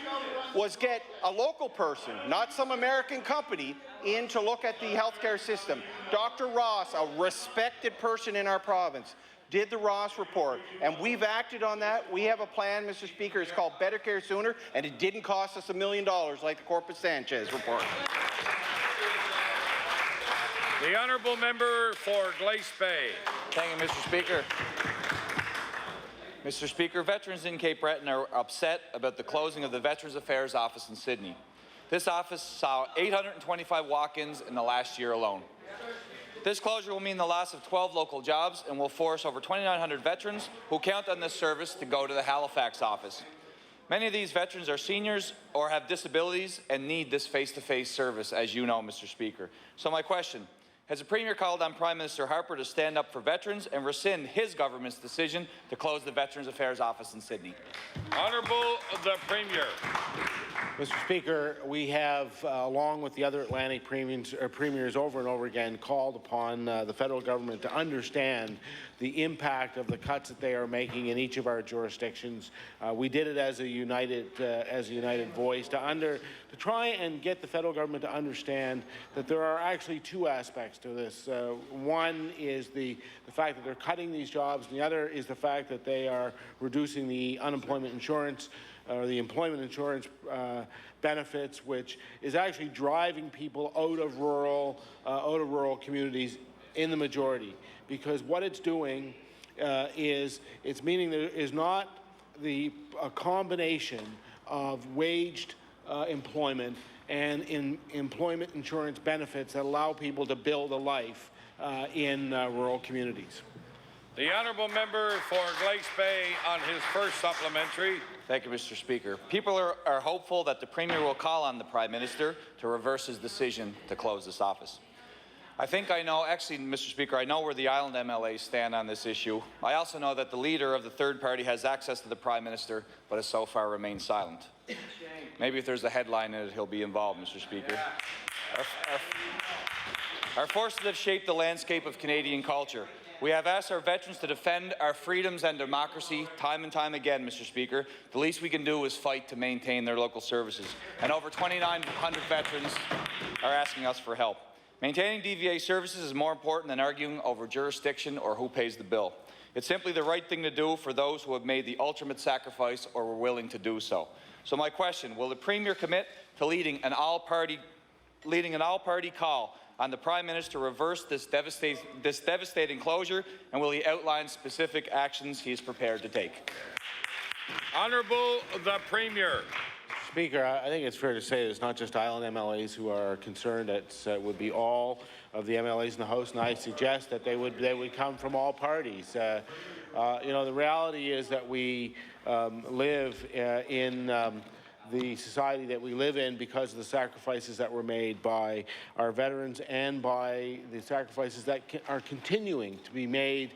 was get a local person, not some American company, in to look at the healthcare system. Dr. Ross, a respected person in our province, did the Ross report, and we've acted on that. We have a plan, Mr. Speaker. It's called Better Care Sooner, and it didn't cost us $1 million like the Corpus Sanchez report. The honourable member for Glace Bay. Thank you, Mr. Speaker. Mr. Speaker, veterans in Cape Breton are upset about the closing of the Veterans Affairs office in Sydney. This office saw 825 walk-ins in the last year alone. This closure will mean the loss of 12 local jobs and will force over 2,900 veterans who count on this service to go to the Halifax office. Many of these veterans are seniors or have disabilities and need this face-to-face service, as you know, Mr. Speaker. So my question, has the Premier called on Prime Minister Harper to stand up for veterans and rescind his government's decision to close the Veterans Affairs office in Sydney? Honourable the Premier. Mr. Speaker, we have, along with the other Atlantic premiers over and over again, called upon the federal government to understand the impact of the cuts that they are making in each of our jurisdictions. We did it as a united voice to try and get the federal government to understand that there are actually two aspects to this. One is the fact that they're cutting these jobs, and the other is the fact that they are reducing the unemployment insurance or the employment insurance benefits, which is actually driving people out of rural communities in the majority. Because what it's doing is it's meaning there is not a combination of waged employment and employment insurance benefits that allow people to build a life in rural communities. The honourable member for Glace Bay on his first supplementary. Thank you, Mr. Speaker. People are hopeful that the Premier will call on the Prime Minister to reverse his decision to close this office. I think I know, actually, Mr. Speaker, I know where the island MLAs stand on this issue. I also know that the leader of the third party has access to the Prime Minister, but has so far remained silent. Maybe if there's a headline in it, he'll be involved, Mr. Speaker. Our forces have shaped the landscape of Canadian culture. We have asked our veterans to defend our freedoms and democracy time and time again, Mr. Speaker. The least we can do is fight to maintain their local services. And over 2,900 veterans are asking us for help. Maintaining DVA services is more important than arguing over jurisdiction or who pays the bill. It's simply the right thing to do for those who have made the ultimate sacrifice or were willing to do so. So my question, will the Premier commit to leading an all-party call on the Prime Minister to reverse this devastating closure, and will he outline specific actions he is prepared to take? Honourable the Premier. Speaker, I think it's fair to say it's not just island MLAs who are concerned. It would be all of the MLAs in the House, and I suggest that they would come from all parties. You know, the reality is that we live in the society that we live in because of the sacrifices that were made by our veterans and by the sacrifices that are continuing to be made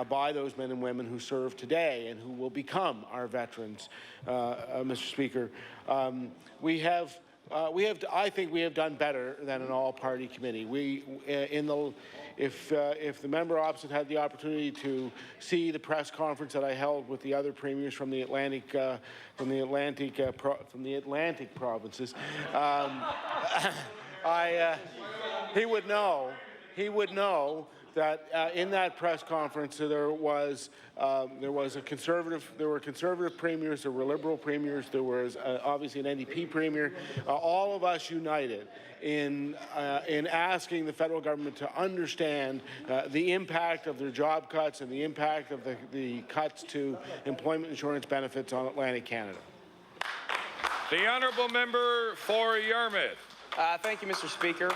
by those men and women who serve today and who will become our veterans, Mr. Speaker. I think we have done better than an all-party committee. If the member opposite had the opportunity to see the press conference that I held with the other premiers from the Atlantic provinces, he would know that in that press conference there were conservative premiers, there were liberal premiers, there was obviously an NDP premier, all of us united in asking the federal government to understand the impact of their job cuts and the impact of the cuts to employment insurance benefits on Atlantic Canada. The honourable member for Yarmouth. Thank you, Mr. Speaker.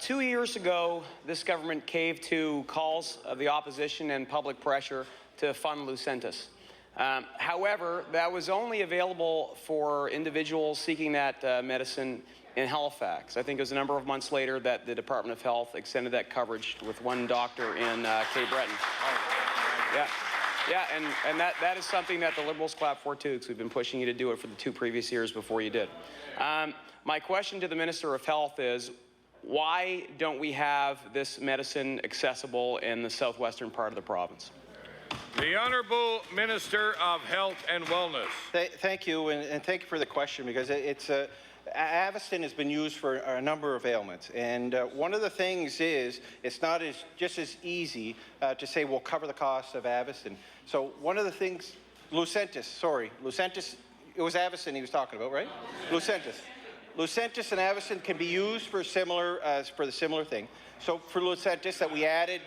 2 years ago, this government caved to calls of the opposition and public pressure to fund Lucentis. However, that was only available for individuals seeking that medicine in Halifax. I think it was a number of months later that the Department of Health extended that coverage with one doctor in Cape Breton. Yeah, and that is something that the Liberals clap for too, because we've been pushing you to do it for the 2 previous years before you did. My question to the Minister of Health is, why don't we have this medicine accessible in the southwestern part of the province? The Honourable Minister of Health and Wellness. Thank you, and thank you for the question, because Avastin has been used for a number of ailments, and one of the things is it's not just as easy to say we'll cover the cost of Avastin. So one of the things, Lucentis, it was Avastin he was talking about, right? Lucentis and Avastin can be used for the similar thing. So for Lucentis that we added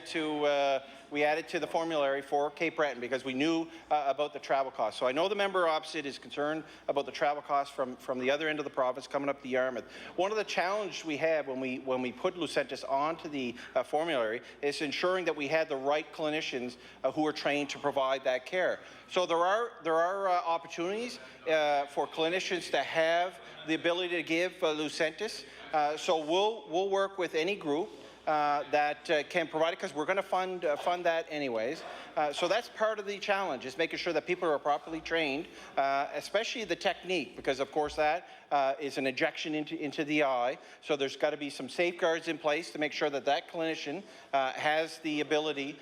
to we added to the formulary for Cape Breton because we knew about the travel costs. So I know the member opposite is concerned about the travel costs from the other end of the province coming up to Yarmouth. One of the challenges we had when we put Lucentis onto the formulary is ensuring that we had the right clinicians who are trained to provide that care. So there are opportunities for clinicians to have the ability to give Lucentis. So we'll work with any group that can provide it, because we're going to fund that anyways. So that's part of the challenge, is making sure that people are properly trained, especially the technique, because of course that is an injection into the eye. So there's got to be some safeguards in place to make sure that that clinician has the ability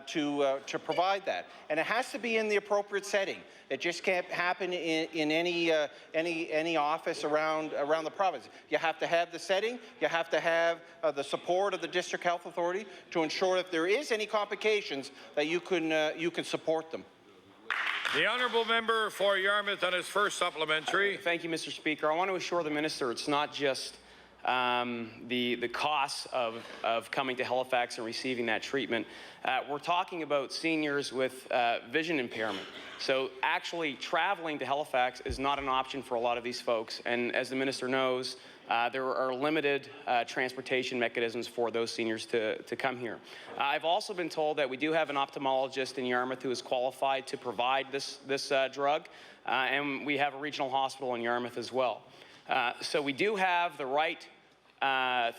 to provide that. And it has to be in the appropriate setting. It just can't happen in any office around the province. You have to have the setting. You have to have the support of the District Health Authority to ensure if there is any complications that you can support them. The honourable member for Yarmouth on his first supplementary. Thank you, Mr. Speaker. I want to assure the minister it's not just the costs of coming to Halifax and receiving that treatment. We're talking about seniors with vision impairment. So actually traveling to Halifax is not an option for a lot of these folks. And as the minister knows, there are limited transportation mechanisms for those seniors to come here. I've also been told that we do have an ophthalmologist in Yarmouth who is qualified to provide this drug, and we have a regional hospital in Yarmouth as well. So we do have the right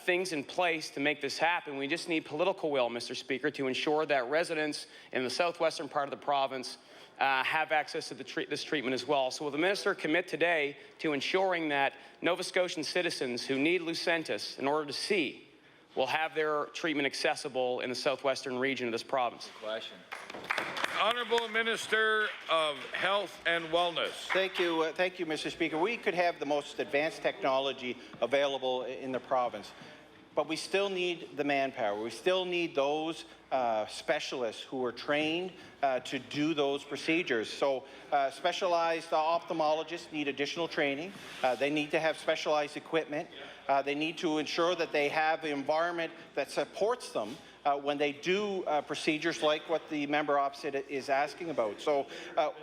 things in place to make this happen. We just need political will, Mr. Speaker, to ensure that residents in the southwestern part of the province have access to this treatment as well. So will the minister commit today to ensuring that Nova Scotian citizens who need Lucentis in order to see will have their treatment accessible in the southwestern region of this province? Question. Honourable Minister of Health and Wellness. Thank you, Mr. Speaker. We could have the most advanced technology available in the province, but we still need the manpower. We still need those specialists who are trained to do those procedures. So specialized ophthalmologists need additional training. They need to have specialized equipment. They need to ensure that they have the environment that supports them when they do procedures like what the member opposite is asking about. So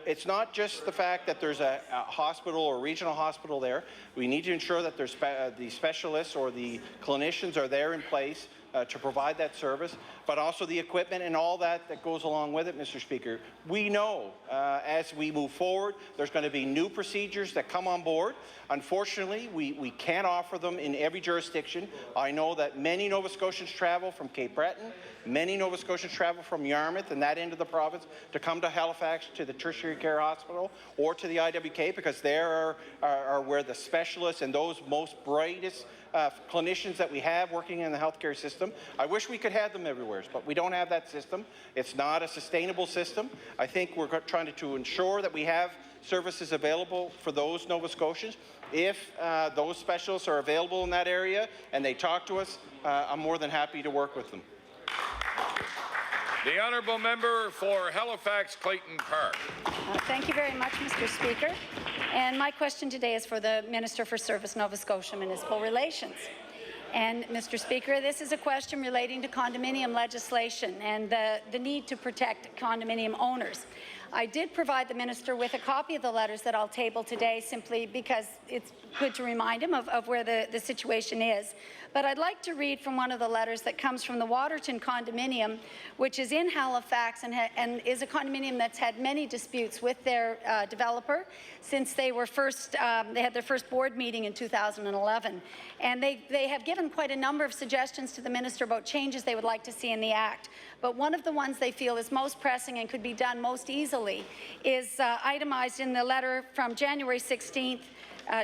it's not just the fact that there's a hospital or regional hospital there. We need to ensure that there's the specialists or the clinicians are there in place to provide that service, but also the equipment and all that goes along with it, Mr. Speaker. We know as we move forward, there's going to be new procedures that come on board. Unfortunately, we can't offer them in every jurisdiction. I know that many Nova Scotians travel from Cape Breton, many Nova Scotians travel from Yarmouth and that end of the province to come to Halifax to the tertiary care hospital or to the IWK, because there are where the specialists and those most brightest clinicians that we have working in the healthcare system. I wish we could have them everywhere, but we don't have that system. It's not a sustainable system. I think we're trying to ensure that we have services available for those Nova Scotians. If those specialists are available in that area and they talk to us, I'm more than happy to work with them. The honourable member for Halifax Clayton Park. Thank you very much, Mr. Speaker. And my question today is for the Minister for Service, Nova Scotia Municipal Relations. And Mr. Speaker, this is a question relating to condominium legislation and the need to protect condominium owners. I did provide the minister with a copy of the letters that I'll table today, simply because it's good to remind him of where the situation is. But I'd like to read from one of the letters that comes from the Waterton condominium, which is in Halifax and is a condominium that's had many disputes with their developer since they were first, they had their first board meeting in 2011. And they have given quite a number of suggestions to the minister about changes they would like to see in the Act. But one of the ones they feel is most pressing and could be done most easily is itemized in the letter from January 16th,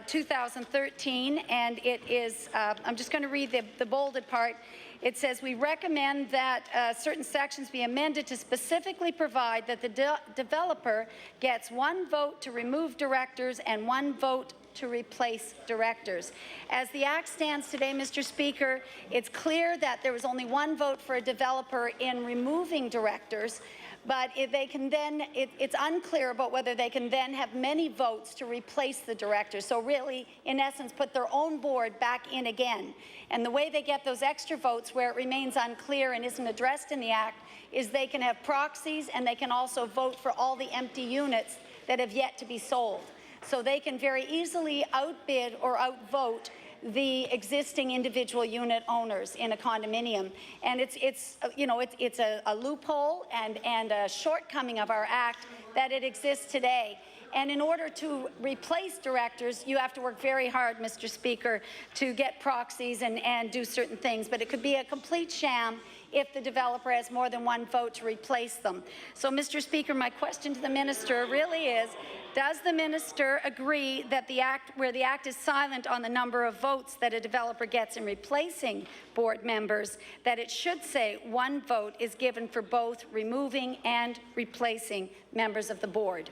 2013, and it is, I'm just going to read the bolded part. It says, we recommend that certain sections be amended to specifically provide that the developer gets 1 vote to remove directors and 1 vote to replace directors. As the Act stands today, Mr. Speaker, it's clear that there was only 1 vote for a developer in removing directors, but if they can then, it's unclear about whether they can then have many votes to replace the director. So really, in essence, put their own board back in again. And the way they get those extra votes, where it remains unclear and isn't addressed in the Act, is they can have proxies and they can also vote for all the empty units that have yet to be sold. So they can very easily outbid or outvote the existing individual unit owners in a condominium. And it's a loophole and a shortcoming of our Act that it exists today. And in order to replace directors, you have to work very hard, Mr. Speaker, to get proxies and do certain things. But it could be a complete sham if the developer has more than one vote to replace them. So, Mr. Speaker, my question to the minister really is, does the minister agree that the Act, where the Act is silent on the number of votes that a developer gets in replacing board members, that it should say one vote is given for both removing and replacing members of the board?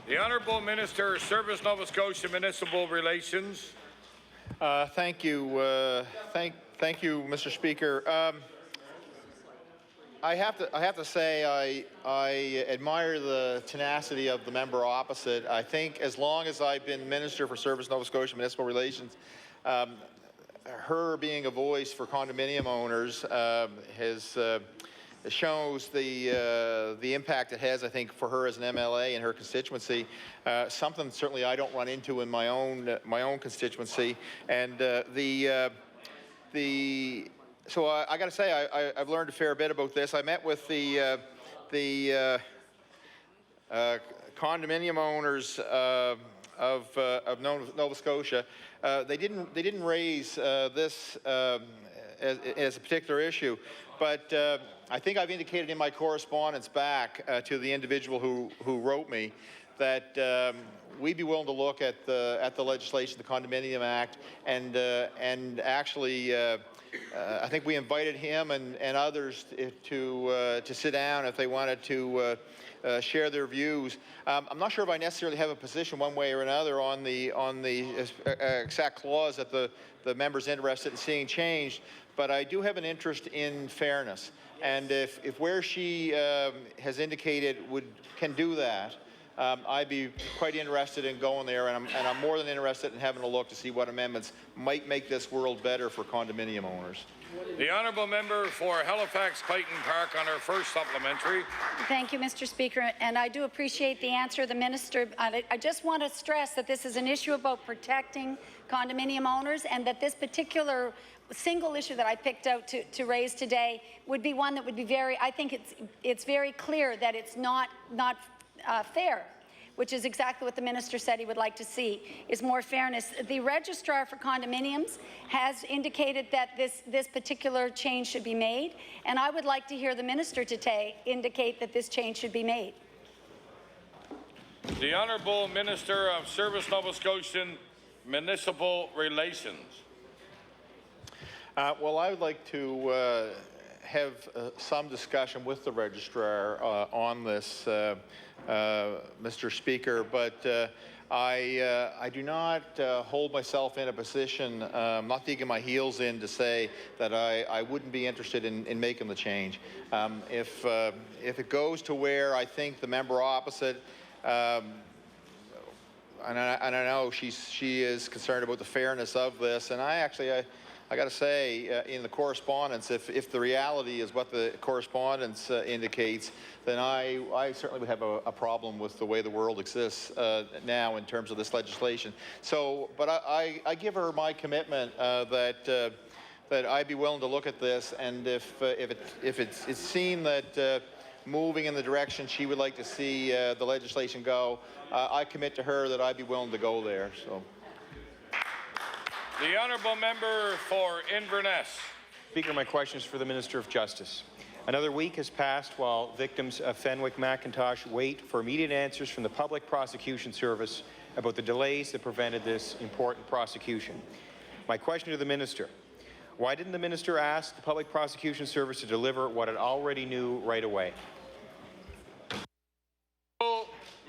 The Honourable Minister of Service, Nova Scotia Municipal Relations. Thank you. Thank you, Mr. Speaker. I have to say I admire the tenacity of the member opposite. I think as long as I've been Minister for Service, Nova Scotia Municipal Relations, her being a voice for condominium owners shows the impact it has, I think, for her as an MLA and her constituency. Something certainly I don't run into in my own constituency. And so I got to say, I've learned a fair bit about this. I met with the condominium owners of Nova Scotia. They didn't raise this as a particular issue, but I think I've indicated in my correspondence back to the individual who wrote me that we'd be willing to look at the legislation, the Condominium Act, and actually. I think we invited him and others to sit down if they wanted to share their views. I'm not sure if I necessarily have a position one way or another on the exact clause that the member's interested in seeing changed, but I do have an interest in fairness. And if where she has indicated can do that, I'd be quite interested in going there, and I'm more than interested in having a look to see what amendments might make this world better for condominium owners. The Honourable Member for Halifax-Clayton Park on her first supplementary. Thank you, Mr. Speaker, and I do appreciate the answer of the minister. I just want to stress that this is an issue about protecting condominium owners, and that this particular single issue that I picked out to raise today would be one that would be I think it's very clear that it's not fair, which is exactly what the minister said he would like to see, is more fairness. The registrar for condominiums has indicated that this particular change should be made, and I would like to hear the minister today indicate that this change should be made. The Honourable Minister of Service, Nova Scotian Municipal Relations. Well, I would like to have some discussion with the registrar on this, Mr. Speaker, but I do not hold myself in a position, not digging my heels in to say that I wouldn't be interested in making the change. If it goes to where I think the member opposite, and I know she is concerned about the fairness of this, and I got to say, in the correspondence, if the reality is what the correspondence indicates, then I certainly would have a problem with the way the world exists now in terms of this legislation. So, but I give her my commitment that I'd be willing to look at this, and if it's seen that moving in the direction she would like to see the legislation go, I commit to her that I'd be willing to go there. So. The Honourable Member for Inverness. Speaker, my question is for the Minister of Justice. Another week has passed while victims of Fenwick McIntosh wait for immediate answers from the Public Prosecution Service about the delays that prevented this important prosecution. My question to the Minister: why didn't the Minister ask the Public Prosecution Service to deliver what it already knew right away?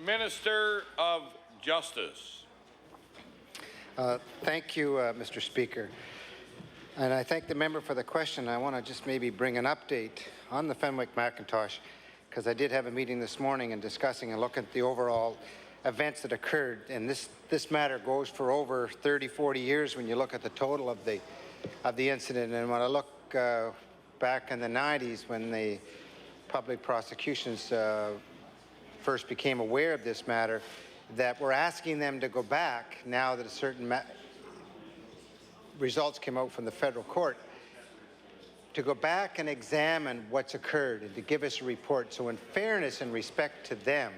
Minister of Justice. Thank you, Mr. Speaker. And I thank the member for the question. I want to just maybe bring an update on the Fenwick McIntosh because I did have a meeting this morning and discussing and looking at the overall events that occurred. And this matter goes for over 30, 40 years when you look at the total of the incident. And when I look back in the 90s when the public prosecutions first became aware of this matter, that we're asking them to go back now that a certain results came out from the federal court, to go back and examine what's occurred and to give us a report. So in fairness and respect to them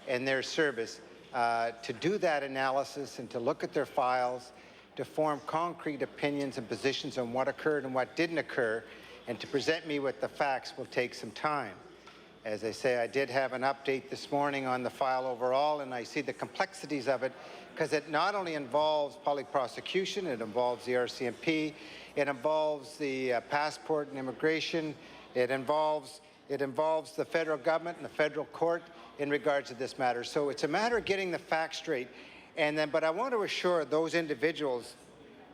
and their service, to do that analysis and to look at their files, to form concrete opinions and positions on what occurred and what didn't occur, and to present me with the facts will take some time. As I say, I did have an update this morning on the file overall, and I see the complexities of it because it not only involves public prosecution, it involves the RCMP, it involves the passport and immigration, it involves the federal government and the federal court in regards to this matter. So it's a matter of getting the facts straight. But I want to assure those individuals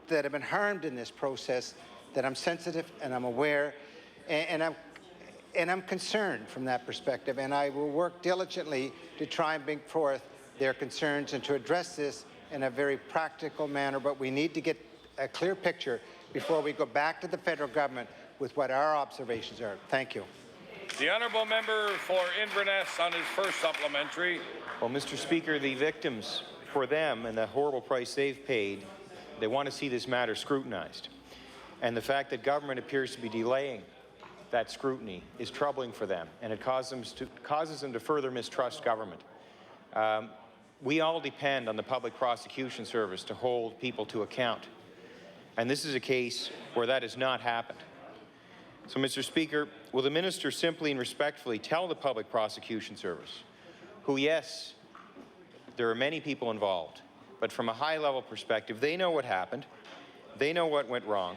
that have been harmed in this process that I'm sensitive and I'm aware and I'm concerned from that perspective, and I will work diligently to try and bring forth their concerns and to address this in a very practical manner. But we need to get a clear picture before we go back to the federal government with what our observations are. Thank you. The honourable member for Inverness on his first supplementary. Well, Mr. Speaker, the victims, for them and the horrible price they've paid, they want to see this matter scrutinized. And the fact that government appears to be delaying that scrutiny is troubling for them, and it causes them to further mistrust government. We all depend on the Public Prosecution Service to hold people to account. And this is a case where that has not happened. So, Mr. Speaker, will the minister simply and respectfully tell the Public Prosecution Service, who, yes, there are many people involved, but from a high-level perspective, they know what happened, they know what went wrong.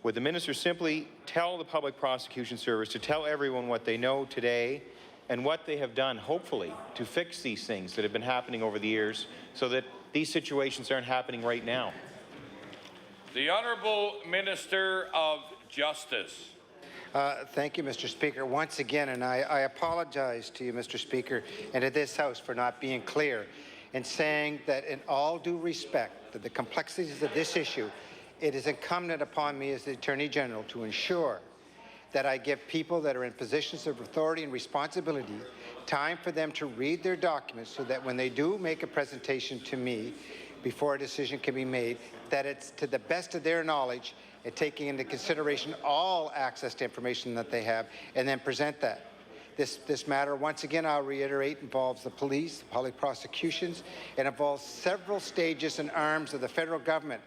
Would the minister simply tell the Public Prosecution Service to tell everyone what they know today and what they have done, hopefully, to fix these things that have been happening over the years so that these situations aren't happening right now? The Honourable Minister of Justice. Thank you, Mr. Speaker. Once again, and I apologize to you, Mr. Speaker, and to this House for not being clear in saying that in all due respect to the complexities of this issue, it is incumbent upon me as the Attorney General to ensure that I give people that are in positions of authority and responsibility time for them to read their documents so that when they do make a presentation to me before a decision can be made, that it's to the best of their knowledge and taking into consideration all access to information that they have, and then present that. This matter, once again, I'll reiterate, involves the police, the public prosecutions. It involves several stages and arms of the federal government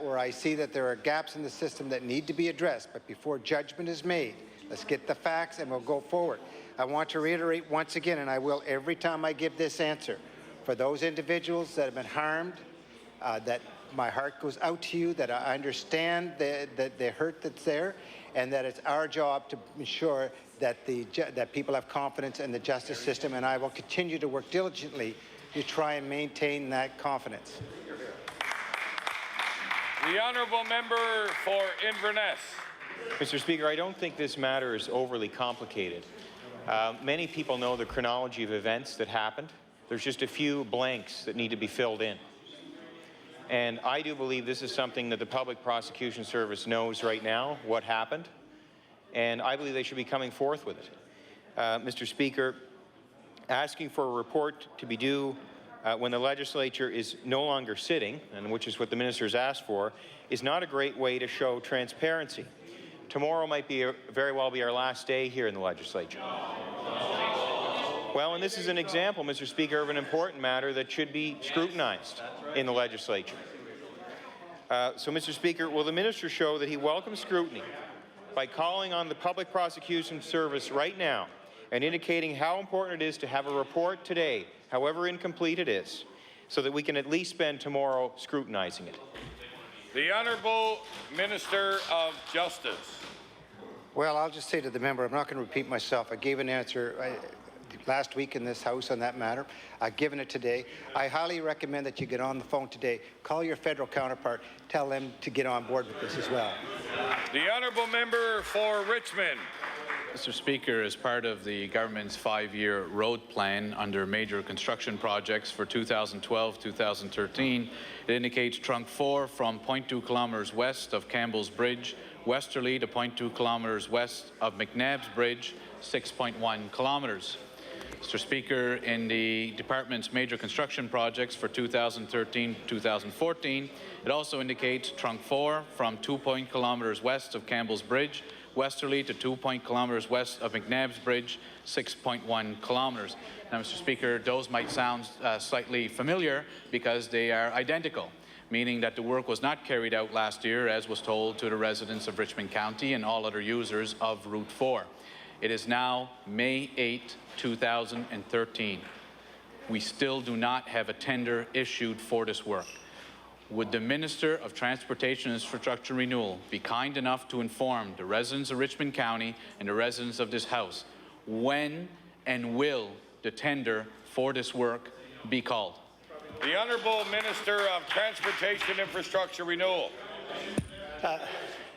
where I see that there are gaps in the system that need to be addressed. But before judgment is made, let's get the facts and we'll go forward. I want to reiterate once again, and I will every time I give this answer, for those individuals that have been harmed, that my heart goes out to you, that I understand the hurt that's there, and that it's our job to ensure that that people have confidence in the justice system, and I will continue to work diligently to try and maintain that confidence. The Honourable Member for Inverness. Mr. Speaker, I don't think this matter is overly complicated. Many people know the chronology of events that happened. There's just a few blanks that need to be filled in. And I do believe this is something that the Public Prosecution Service knows right now, what happened, and I believe they should be coming forth with it. Mr. Speaker, asking for a report to be due when the legislature is no longer sitting, and which is what the minister has asked for, is not a great way to show transparency. Tomorrow might very well be our last day here in the legislature. Well, and this is an example, Mr. Speaker, of an important matter that should be scrutinized in the legislature. So, Mr. Speaker, will the minister show that he welcomes scrutiny by calling on the Public Prosecution Service right now and indicating how important it is to have a report today, however incomplete it is, so that we can at least spend tomorrow scrutinizing it? The Honourable Minister of Justice. Well, I'll just say to the member, I'm not going to repeat myself. I gave an answer last week in this House on that matter. I've given it today. I highly recommend that you get on the phone today. Call your federal counterpart. Tell them to get on board with this as well. The Honourable Member for Richmond. Mr. Speaker, as part of the government's 5-year road plan under major construction projects for 2012-2013, it indicates trunk 4 from 0.2 kilometres west of Campbell's Bridge, westerly to 0.2 kilometres west of McNabb's Bridge, 6.1 kilometres. Mr. Speaker, in the department's major construction projects for 2013-2014, it also indicates trunk 4 from 2 kilometres west of Campbell's Bridge, westerly to 2 kilometres west of McNabb's Bridge, 6.1 kilometres. Now, Mr. Speaker, those might sound slightly familiar because they are identical, meaning that the work was not carried out last year, as was told to the residents of Richmond County and all other users of Route 4. It is now May 8, 2013. We still do not have a tender issued for this work. Would the Minister of Transportation and Infrastructure Renewal be kind enough to inform the residents of Richmond County and the residents of this House when and will the tender for this work be called? The Honourable Minister of Transportation Infrastructure Renewal.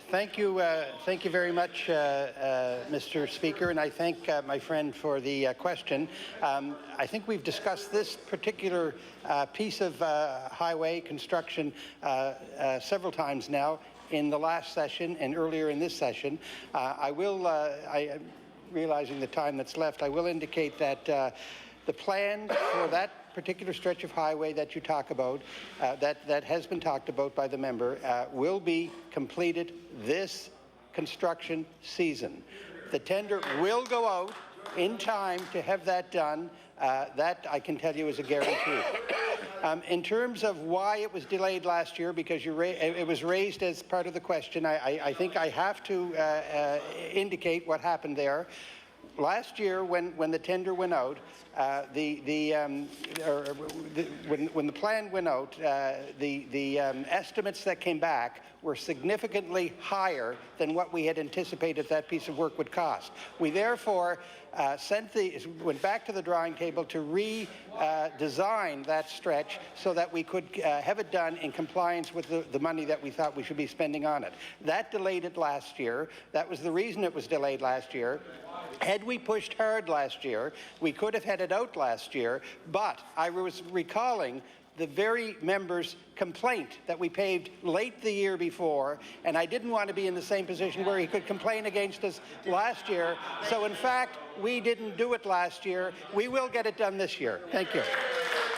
Thank you very much, Mr. Speaker, and I thank my friend for the question. I think we've discussed this particular piece of highway construction several times now in the last session and earlier in this session. Realizing the time that's left, I will indicate that the plan for that particular stretch of highway that you talk about, that has been talked about by the member, will be completed this construction season. The tender will go out in time to have that done. That I can tell you is a guarantee. In terms of why it was delayed last year, because it was raised as part of the question, I think I have to indicate what happened there. Last year, when the tender went out, when the plan went out, the estimates that came back were significantly higher than what we had anticipated that piece of work would cost. We therefore went back to the drawing table to redesign that stretch so that we could have it done in compliance with the money that we thought we should be spending on it. That delayed it last year. That was the reason it was delayed last year. Had we pushed hard last year, we could have had it out last year, but I was recalling the very member's complaint that we paved late the year before, and I didn't want to be in the same position where he could complain against us last year. So in fact, we didn't do it last year. We will get it done this year. Thank you.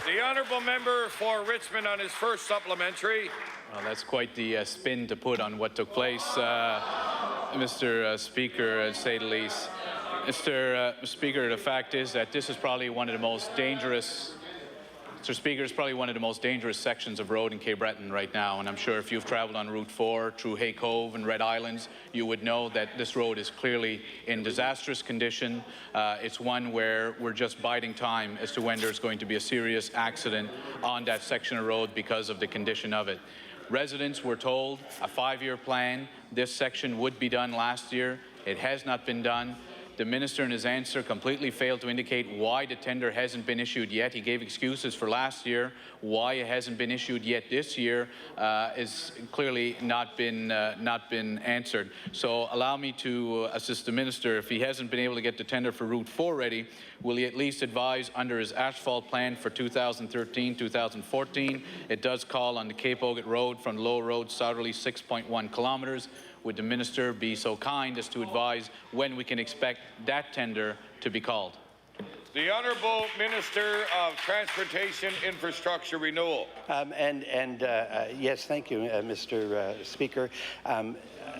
The honourable member for Richmond on his first supplementary. Well, that's quite the spin to put on what took place, Mr. Speaker, to say the least. Mr. Speaker, the fact is that this is probably one of the most dangerous Mr. Speaker, it's probably one of the most dangerous sections of road in Cape Breton right now, and I'm sure if you've travelled on Route 4 through Hay Cove and Red Islands, you would know that this road is clearly in disastrous condition. It's one where we're just biding time as to when there's going to be a serious accident on that section of road because of the condition of it. Residents were told a 5-year plan. This section would be done last year. It has not been done. The minister in his answer completely failed to indicate why the tender hasn't been issued yet. He gave excuses for last year. Why it hasn't been issued yet this year is clearly not been answered. So allow me to assist the minister. If he hasn't been able to get the tender for Route 4 ready, will he at least advise under his asphalt plan for 2013-2014? It does call on the Cape Oget Road from Low Road southerly 6.1 kilometres. Would the minister be so kind as to advise when we can expect that tender to be called? The Honourable Minister of Transportation Infrastructure Renewal. Yes, thank you, Mr. Speaker.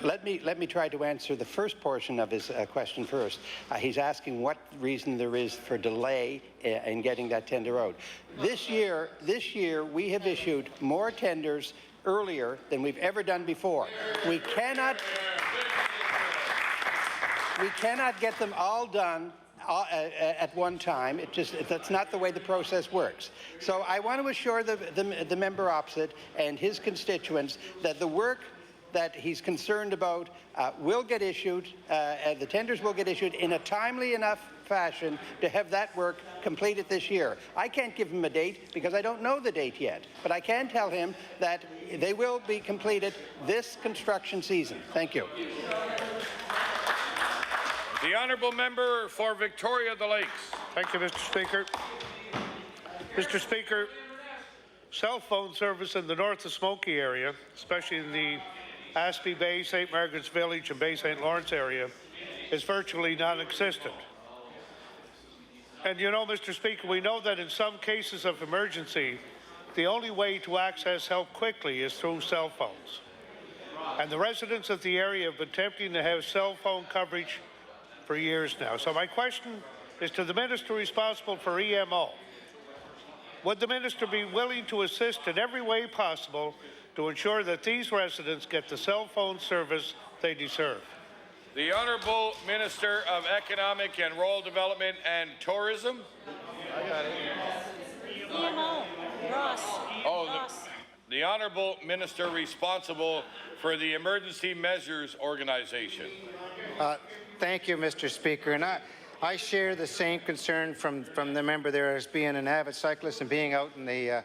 Let me try to answer the first portion of his question first. He's asking what reason there is for delay in getting that tender out. This year we have issued more tenders earlier than we've ever done before. We cannot get them all done at one time. That's not the way the process works. So I want to assure the member opposite and his constituents that the work that he's concerned about will get issued, the tenders will get issued in a timely enough fashion to have that work completed this year. I can't give him a date because I don't know the date yet, but I can tell him that they will be completed this construction season. Thank you. The honourable member for Victoria the Lakes. Thank you, Mr. Speaker. Mr. Speaker, cell phone service in the North of Smoky area, especially in the Aspey Bay, St. Margaret's Village and Bay St. Lawrence area, is virtually non-existent. And you know, Mr. Speaker, we know that in some cases of emergency, the only way to access help quickly is through cell phones. And the residents of the area have been attempting to have cell phone coverage for years now. So my question is to the minister responsible for EMO. Would the minister be willing to assist in every way possible to ensure that these residents get the cell phone service they deserve? The Honourable Minister of Economic and Rural Development and Tourism. EMO. Ross. The Honourable Minister responsible for the Emergency Measures Organization. Thank you, Mr. Speaker. And I share the same concern from the member there as being an avid cyclist and being out in the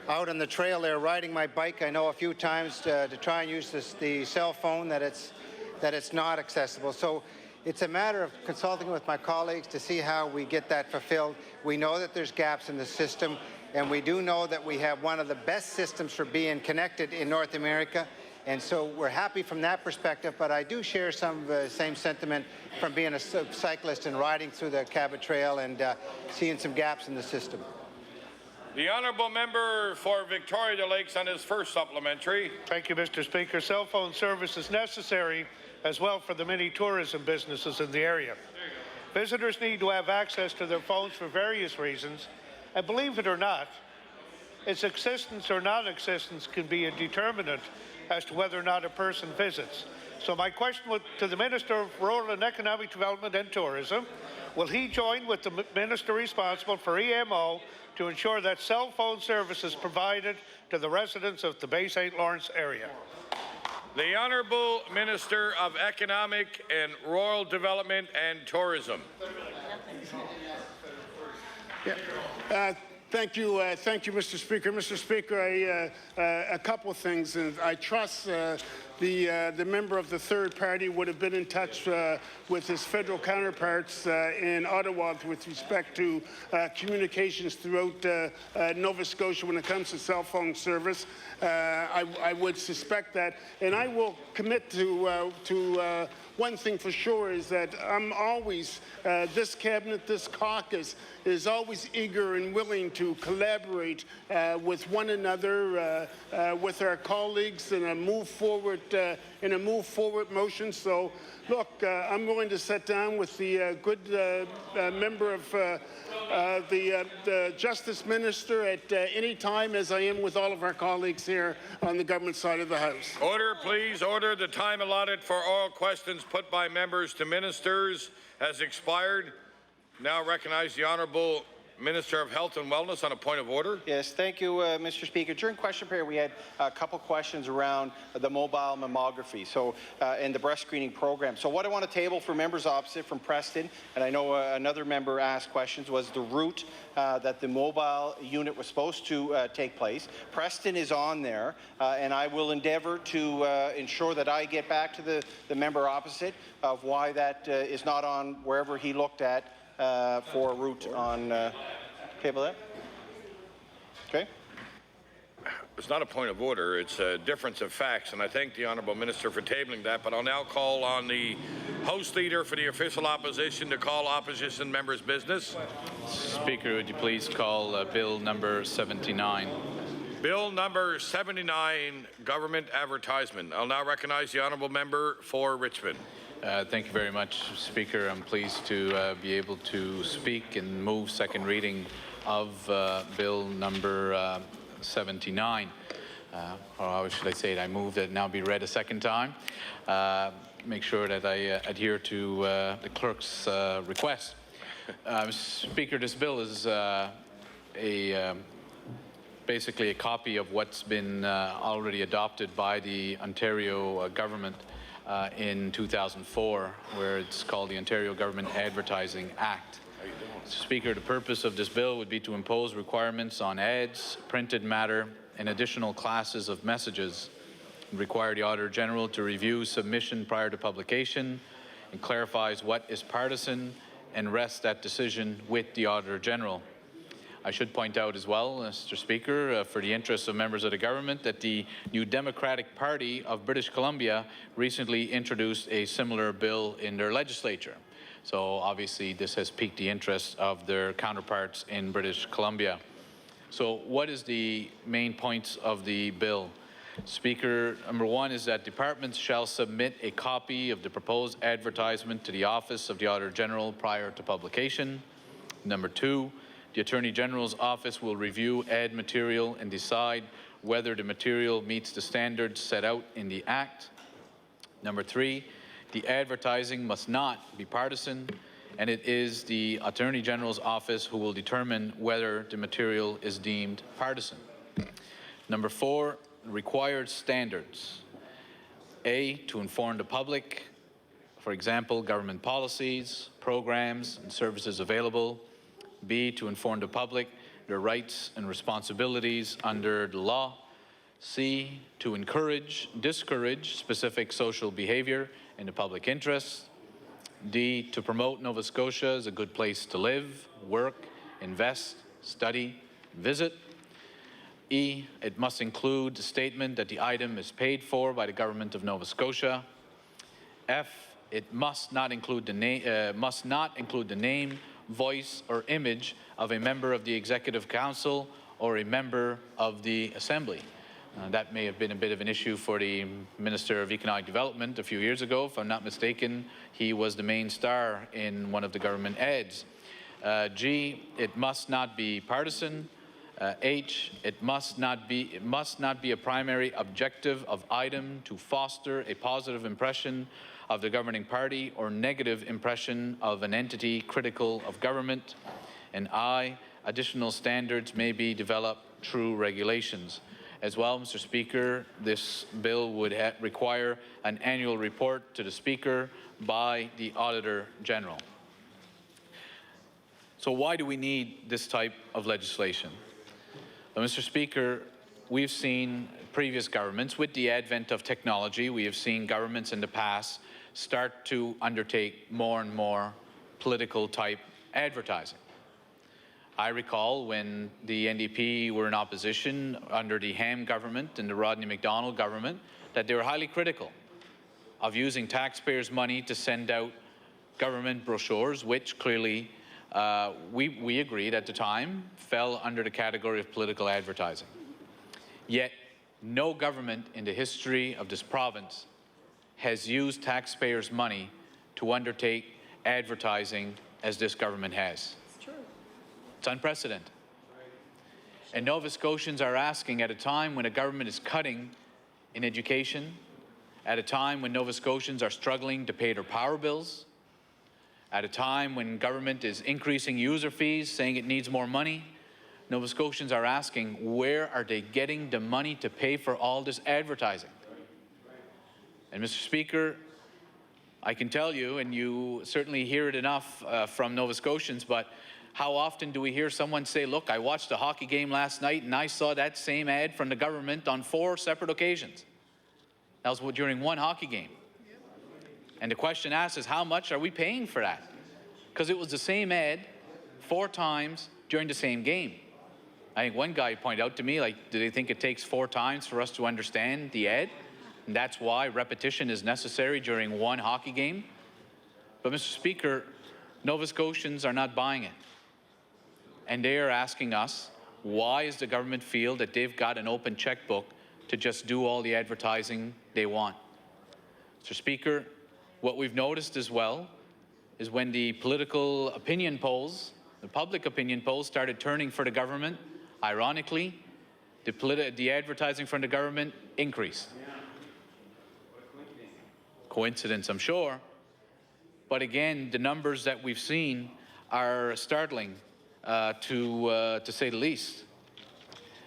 out on the trail there riding my bike. I know a few times to try and use the cell phone that it's not accessible. So it's a matter of consulting with my colleagues to see how we get that fulfilled. We know that there's gaps in the system, and we do know that we have one of the best systems for being connected in North America. And so we're happy from that perspective, but I do share some of the same sentiment from being a cyclist and riding through the Cabot Trail and seeing some gaps in the system. The Honourable Member for Victoria the Lakes on his first supplementary. Thank you, Mr. Speaker. Cell phone service is necessary as well for the many tourism businesses in the area. Visitors need to have access to their phones for various reasons, and believe it or not, its existence or non-existence can be a determinant as to whether or not a person visits. So my question to the Minister of Rural and Economic Development and Tourism, will he join with the Minister responsible for EMO to ensure that cell phone service is provided to the residents of the Bay St. Lawrence area? The Honourable Minister of Economic and Rural Development and Tourism. Thank you, Mr. Speaker. Mr. Speaker, a couple of things, and I trust the member of the third party would have been in touch with his federal counterparts in Ottawa with respect to communications throughout Nova Scotia when it comes to cell phone service. I would suspect that, and I will commit to one thing for sure is that I'm always, this cabinet, this caucus, is always eager and willing to collaborate with one another, with our colleagues in a move forward motion. So, look, I'm going to sit down with the good member of the Justice Minister at any time, as I am with all of our colleagues here on the government side of the House. Order, please. Order. The time allotted for oral questions put by members to ministers has expired. Now recognize the Honourable Minister of Health and Wellness on a point of order. Yes, thank you, Mr. Speaker. During question period, we had a couple questions around the mobile mammography, and the breast screening program. So what I want to table for members opposite from Preston, and I know another member asked questions, was the route that the mobile unit was supposed to take place. Preston is on there, and I will endeavour to ensure that I get back to the member opposite of why that is not on wherever he looked at for a route on table that. Okay. It's not a point of order. It's a difference of facts, and I thank the Honourable Minister for tabling that. But I'll now call on the House Leader for the official opposition to call opposition members' business. Speaker, would you please call Bill number 79? Bill number 79, Government Advertisement. I'll now recognize the Honourable Member for Richmond. Thank you very much, Speaker. I'm pleased to be able to speak and move second reading of Bill number 79. Or how should I say it? I move that it now be read a second time. Make sure that I adhere to the clerk's request. Speaker, this bill is basically a copy of what's been already adopted by the Ontario government in 2004, where it's called the Ontario Government Advertising Act. Speaker, the purpose of this bill would be to impose requirements on ads, printed matter, and additional classes of messages, require the Auditor General to review submission prior to publication, and clarifies what is partisan and rests that decision with the Auditor General. I should point out as well, Mr. Speaker, for the interests of members of the government, that the New Democratic Party of British Columbia recently introduced a similar bill in their legislature. So obviously this has piqued the interest of their counterparts in British Columbia. So what is the main points of the bill? Speaker, number one is that departments shall submit a copy of the proposed advertisement to the Office of the Auditor General prior to publication. Number two, the Attorney General's Office will review ad material and decide whether the material meets the standards set out in the Act. Number three, the advertising must not be partisan, and it is the Attorney General's Office who will determine whether the material is deemed partisan. Number four, required standards. A, to inform the public, for example, government policies, programs, and services available. B, to inform the public their rights and responsibilities under the law. C, to discourage specific social behavior in the public interest. D, to promote Nova Scotia as a good place to live, work, invest, study, visit. E, it must include a statement that the item is paid for by the Government of Nova Scotia. F, it must not include the name, voice, or image of a member of the Executive Council or a member of the Assembly. That may have been a bit of an issue for the Minister of Economic Development a few years ago. If I'm not mistaken, he was the main star in one of the government ads. G, it must not be partisan. H, it must not be a primary objective of item to foster a positive impression of the governing party or negative impression of an entity critical of government. And I, additional standards may be developed through regulations. As well, Mr. Speaker, this bill would require an annual report to the Speaker by the Auditor General. So why do we need this type of legislation? Well, Mr. Speaker, we've seen previous governments, with the advent of technology, we have seen governments in the past start to undertake more and more political type advertising. I recall when the NDP were in opposition under the Ham government and the Rodney MacDonald government, that they were highly critical of using taxpayers' money to send out government brochures, which clearly we agreed at the time fell under the category of political advertising. Yet no government in the history of this province has used taxpayers' money to undertake advertising as this government has. It's true. It's unprecedented. And Nova Scotians are asking, at a time when a government is cutting in education, at a time when Nova Scotians are struggling to pay their power bills, at a time when government is increasing user fees, saying it needs more money, Nova Scotians are asking, where are they getting the money to pay for all this advertising? And Mr. Speaker, I can tell you, and you certainly hear it enough from Nova Scotians, but how often do we hear someone say, look, I watched a hockey game last night and I saw that same ad from the government on 4 separate occasions. That was during one hockey game. And the question asked is, how much are we paying for that? Because it was the same ad 4 times during the same game. I think one guy pointed out to me, like, do they think it takes 4 times for us to understand the ad? And that's why repetition is necessary during one hockey game? But Mr. Speaker, Nova Scotians are not buying it. And they are asking us, why does the government feel that they've got an open checkbook to just do all the advertising they want? Mr. Speaker, what we've noticed as well is when the political opinion polls, the public opinion polls started turning for the government, ironically, the advertising from the government increased. Coincidence, I'm sure. But again, the numbers that we've seen are startling, to say the least.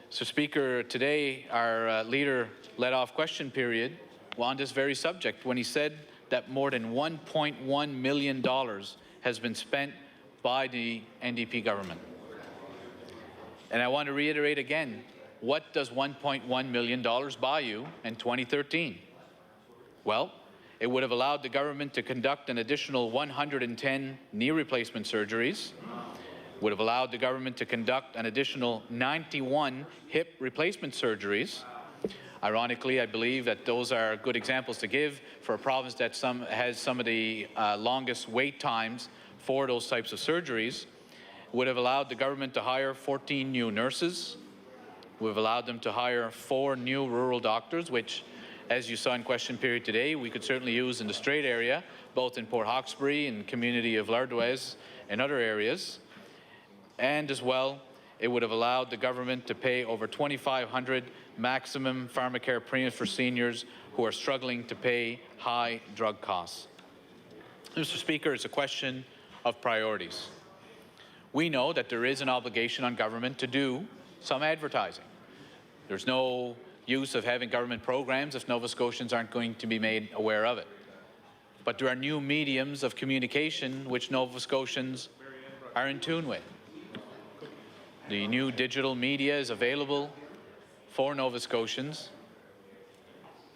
So, Speaker, today our leader led off question period on this very subject when he said that more than $1.1 million has been spent by the NDP government. And I want to reiterate again, what does $1.1 million buy you in 2013? Well, It would have allowed the government to conduct an additional 110 knee replacement surgeries, would have allowed the government to conduct an additional 91 hip replacement surgeries. Ironically, I believe that those are good examples to give for a province that has some of the longest wait times for those types of surgeries. Would have allowed the government to hire 14 new nurses. Would have allowed them to hire 4 new rural doctors, which, as you saw in question period today, we could certainly use in the Strait area, both in Port Hawkesbury and community of Lardouez and other areas. And as well, it would have allowed the government to pay over $2,500 maximum pharmacare premiums for seniors who are struggling to pay high drug costs. Mr. Speaker, it's a question of priorities. We know that there is an obligation on government to do some advertising. There's no use of having government programs if Nova Scotians aren't going to be made aware of it. But there are new mediums of communication which Nova Scotians are in tune with. The new digital media is available for Nova Scotians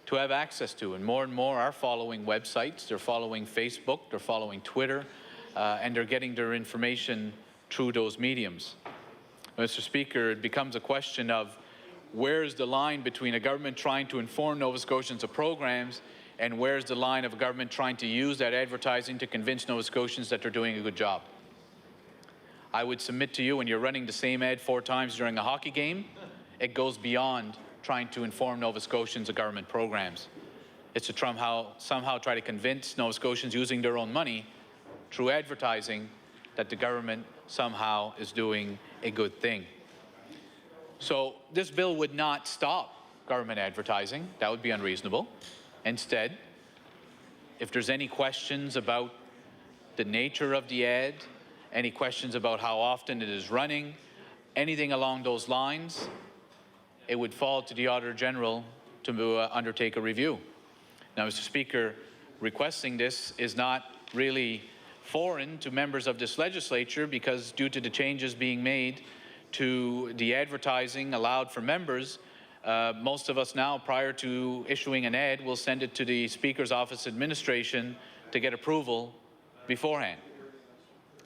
to have access to, and more are following websites, they're following Facebook, they're following Twitter, and they're getting their information through those mediums. Mr. Speaker, it becomes a question of where's the line between a government trying to inform Nova Scotians of programs and where's the line of a government trying to use that advertising to convince Nova Scotians that they're doing a good job. I would submit to you, when you're running the same ad 4 times during a hockey game, it goes beyond trying to inform Nova Scotians of government programs. It's to somehow try to convince Nova Scotians using their own money through advertising that the government somehow is doing a good thing. So this bill would not stop government advertising. That would be unreasonable. Instead, if there's any questions about the nature of the ad, any questions about how often it is running, anything along those lines, it would fall to the Auditor General to undertake a review. Now, Mr. Speaker, requesting this is not really foreign to members of this legislature because due to the changes being made to the advertising allowed for members, most of us now, prior to issuing an ad, will send it to the Speaker's Office administration to get approval beforehand.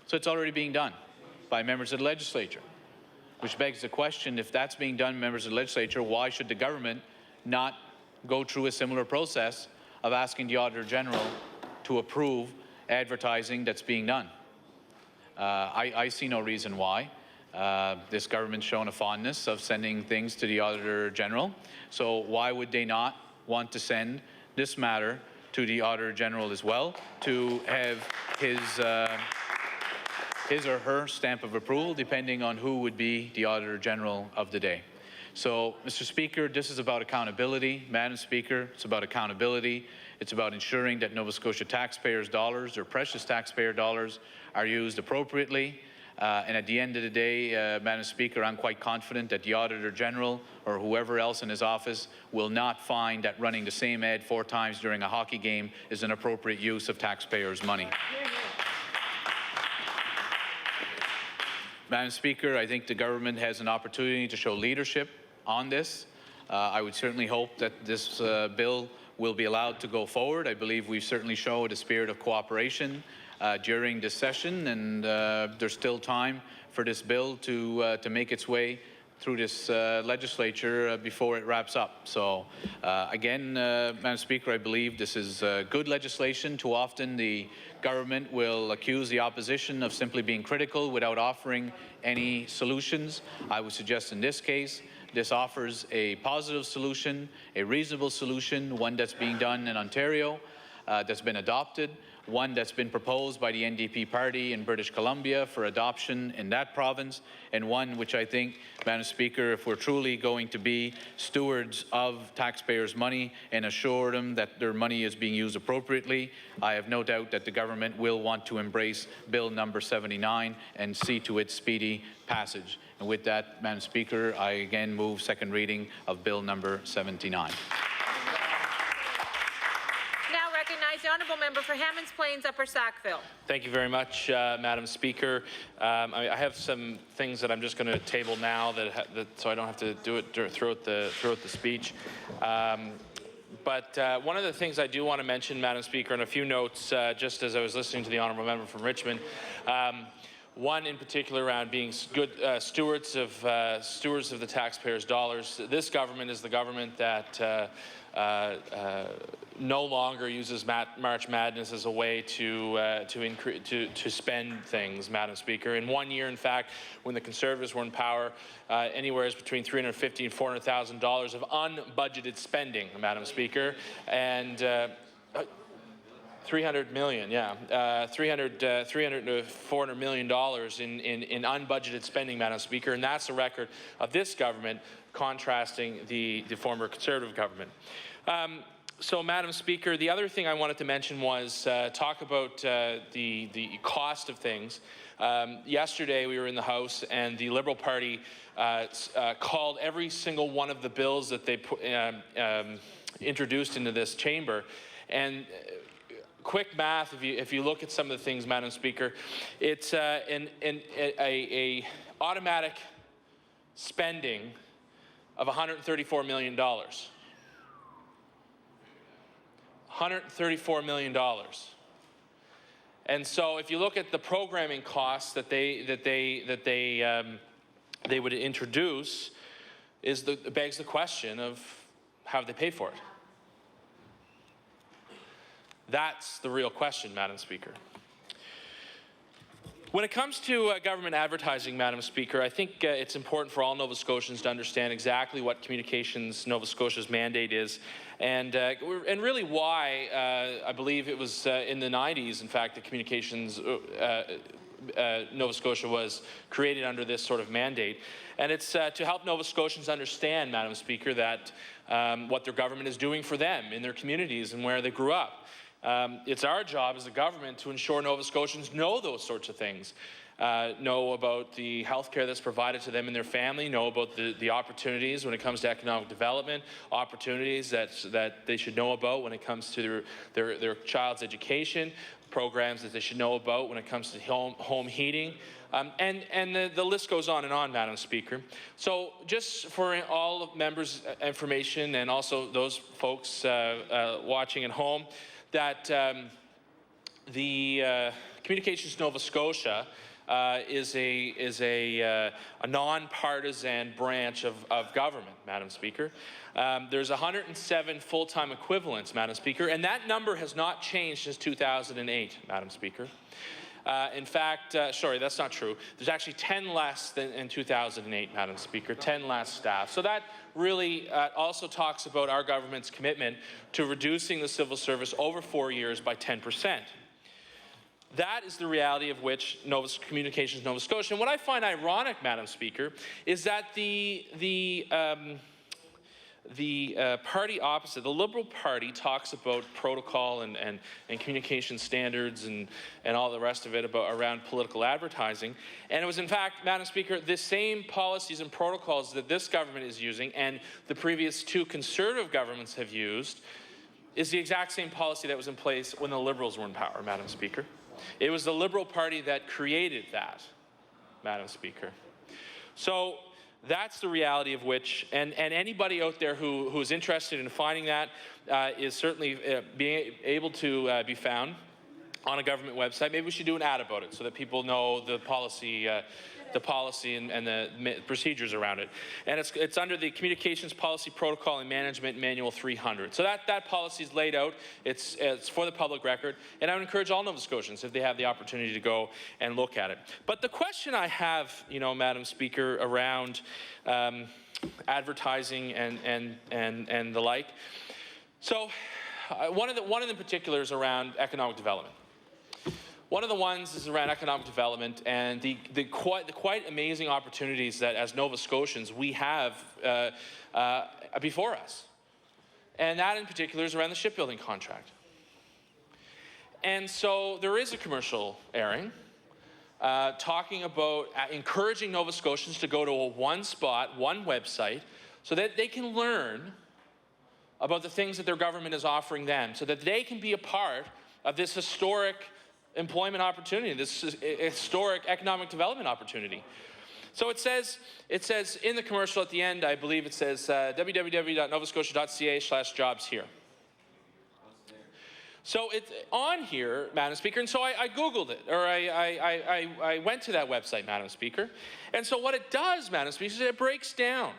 So it's already being done by members of the legislature, which begs the question, if that's being done by members of the legislature, why should the government not go through a similar process of asking the Auditor General to approve advertising that's being done? I see no reason why. This government's shown a fondness of sending things to the Auditor General, so why would they not want to send this matter to the Auditor General as well to have his or her stamp of approval, depending on who would be the Auditor General of the day. So, Mr. Speaker, this is about accountability. Madam Speaker, it's about accountability. It's about ensuring that Nova Scotia taxpayers' dollars, their precious taxpayer dollars, are used appropriately. And at the end of the day, Madam Speaker, I'm quite confident that the Auditor General or whoever else in his office will not find that running the same ad 4 times during a hockey game is an appropriate use of taxpayers' money. Madam Speaker, I think the government has an opportunity to show leadership on this. I would certainly hope that this bill will be allowed to go forward. I believe we've certainly showed a spirit of cooperation during this session, and there's still time for this bill to make its way through this legislature before it wraps up. So again, Madam Speaker, I believe this is good legislation. Too often the government will accuse the opposition of simply being critical without offering any solutions. I would suggest in this case, this offers a positive solution, a reasonable solution, one that's being done in Ontario, that's been adopted, one that's been proposed by the NDP party in British Columbia for adoption in that province, and one which I think, Madam Speaker, if we're truly going to be stewards of taxpayers' money and assure them that their money is being used appropriately, I have no doubt that the government will want to embrace Bill number 79 and see to its speedy passage. And with that, Madam Speaker, I again move second reading of Bill number 79. The honourable member for Hammonds Plains, Upper Sackville. Thank you very much, Madam Speaker. I have some things that I'm just going to table now, so I don't have to do it throughout the speech. But one of the things I do want to mention, Madam Speaker, and a few notes just as I was listening to the honourable member from Richmond, one in particular around being good stewards of the taxpayers' dollars. This government is the government that no longer uses March Madness as a way to spend things, Madam Speaker. In 1 year, in fact, when the Conservatives were in power, anywhere between $350,000 and $400,000 of unbudgeted spending, Madam Speaker, and 300 million, yeah, 300 to 400 million dollars in unbudgeted spending, Madam Speaker, and that's the record of this government, contrasting the former Conservative government. So, Madam Speaker, the other thing I wanted to mention was talk about the cost of things. Yesterday, we were in the House, and the Liberal Party called every single one of the bills that they introduced into this chamber, and quick math, if you look at some of the things, Madam Speaker, it's an automatic spending of $134 million. $134 million. And so if you look at the programming costs that they would introduce, begs the question of how do they pay for it? That's the real question, Madam Speaker. When it comes to government advertising, Madam Speaker, I think it's important for all Nova Scotians to understand exactly what Communications Nova Scotia's mandate is, and really why I believe it was in the 90s, in fact, that Communications Nova Scotia was created under this sort of mandate. And it's to help Nova Scotians understand, Madam Speaker, that what their government is doing for them in their communities and where they grew up. It's our job as a government to ensure Nova Scotians know those sorts of things, know about the health care that's provided to them and their family, know about the opportunities when it comes to economic development, opportunities that they should know about when it comes to their child's education, programs that they should know about when it comes to home heating, and the list goes on and on, Madam Speaker. So just for all members' information and also those folks watching at home, that the Communications Nova Scotia is a nonpartisan branch of government, Madam Speaker. There's 107 full-time equivalents, Madam Speaker, and that number has not changed since 2008, Madam Speaker. In fact, sorry, that's not true. There's actually 10 less than in 2008, Madam Speaker, 10 less staff. So that really also talks about our government's commitment to reducing the civil service over 4 years by 10%. That is the reality of which Communications Nova Scotia. And what I find ironic, Madam Speaker, is that the party opposite, the Liberal Party, talks about protocol and communication standards and all the rest of it around political advertising. And it was, in fact, Madam Speaker, the same policies and protocols that this government is using and the previous two Conservative governments have used is the exact same policy that was in place when the Liberals were in power, Madam Speaker. It was the Liberal Party that created that, Madam Speaker. So that's the reality of which, and anybody out there who is interested in finding that is certainly being able to be found on a government website. Maybe we should do an ad about it so that people know the policy and the procedures around it. And it's under the Communications Policy Protocol and Management Manual 300. So that policy is laid out. It's for the public record. And I would encourage all Nova Scotians, if they have the opportunity, to go and look at it. But the question I have, Madam Speaker, around advertising and the like. So one of the particulars around economic development. One of the ones is around economic development and the quite amazing opportunities that, as Nova Scotians, we have before us. And that, in particular, is around the shipbuilding contract. And so there is a commercial airing talking about encouraging Nova Scotians to go to one spot, one website, so that they can learn about the things that their government is offering them, so that they can be a part of this historic employment opportunity, this historic economic development opportunity. So it says in the commercial at the end, I believe it says www.novascotia.ca/jobs here. So it's on here, Madam Speaker, and so I Googled it, or I went to that website, Madam Speaker. And so what it does, Madam Speaker, is it breaks down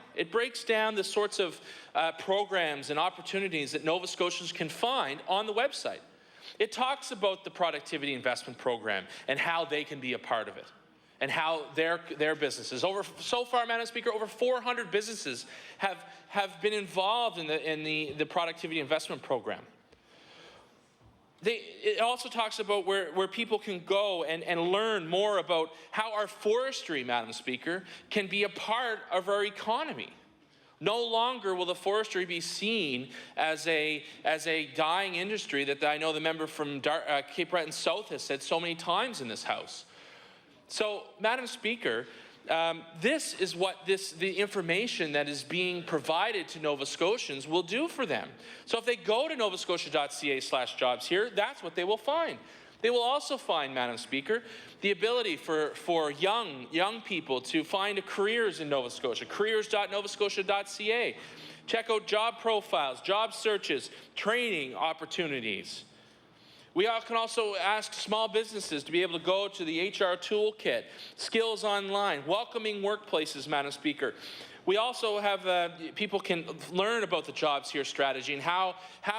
the sorts of programs and opportunities that Nova Scotians can find on the website. It talks about the Productivity Investment Program and how they can be a part of it, and how their businesses, so far, Madam Speaker, over 400 businesses have been involved in the Productivity Investment Program. It also talks about where people can go and learn more about how our forestry, Madam Speaker, can be a part of our economy. No longer will the forestry be seen as a dying industry that I know the member from Cape Breton South has said so many times in this House. So, Madam Speaker, this is what the information that is being provided to Nova Scotians will do for them. So if they go to novascotia.ca/jobs here, that's what they will find. They will also find, Madam Speaker, the ability for young people to find careers in Nova Scotia, careers.novascotia.ca. Check out job profiles, job searches, training opportunities. We can also ask small businesses to be able to go to the HR toolkit, skills online, welcoming workplaces, Madam Speaker. We also have people can learn about the Jobs Here strategy and how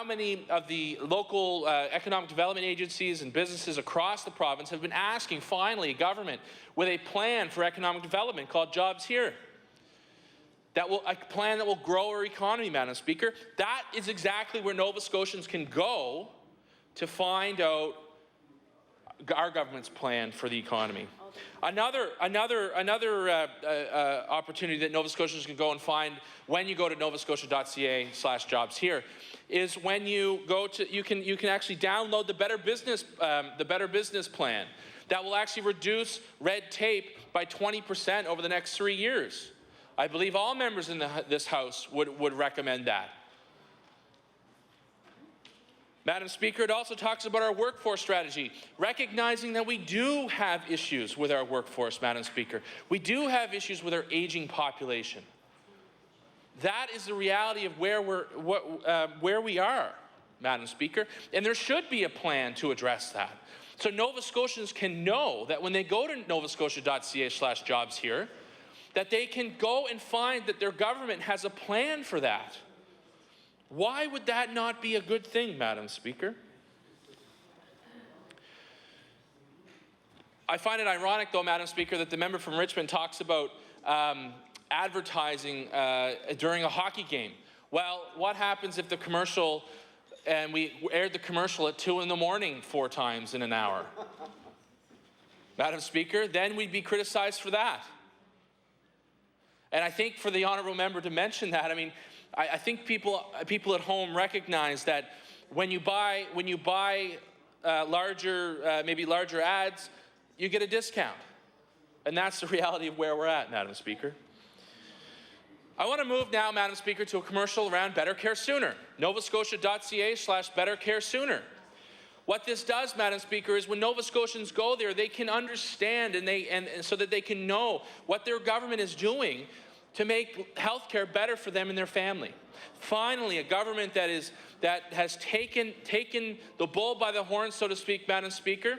many of the local economic development agencies and businesses across the province have been asking, finally, government with a plan for economic development called Jobs Here. A plan that will grow our economy, Madam Speaker. That is exactly where Nova Scotians can go to find out our government's plan for the economy. Another opportunity that Nova Scotians can go and find when you go to novascotia.ca/jobs here is when you go to you can actually download the Better Business plan that will actually reduce red tape by 20% over the next 3 years. I believe all members in this House would recommend that. Madam Speaker, it also talks about our workforce strategy, recognizing that we do have issues with our workforce, Madam Speaker. We do have issues with our aging population. That is the reality of where we are, Madam Speaker, and there should be a plan to address that. So Nova Scotians can know that when they go to novascotia.ca/jobs here, that they can go and find that their government has a plan for that. Why would that not be a good thing, Madam Speaker? I find it ironic, though, Madam Speaker, that the member from Richmond talks about advertising during a hockey game. Well, what happens if the commercial, and we aired the commercial at 2 in the morning 4 times in an hour? Madam Speaker, then we'd be criticized for that. And I think for the honourable member to mention that, I mean, I think people at home recognize that when you buy maybe larger ads, you get a discount, and that's the reality of where we're at, Madam Speaker. I want to move now, Madam Speaker, to a commercial around Better Care Sooner. novascotia.ca/Better Care Sooner. What this does, Madam Speaker, is when Nova Scotians go there, they can understand and so that they can know what their government is doing to make health care better for them and their family. Finally, a government that has taken the bull by the horn, so to speak, Madam Speaker,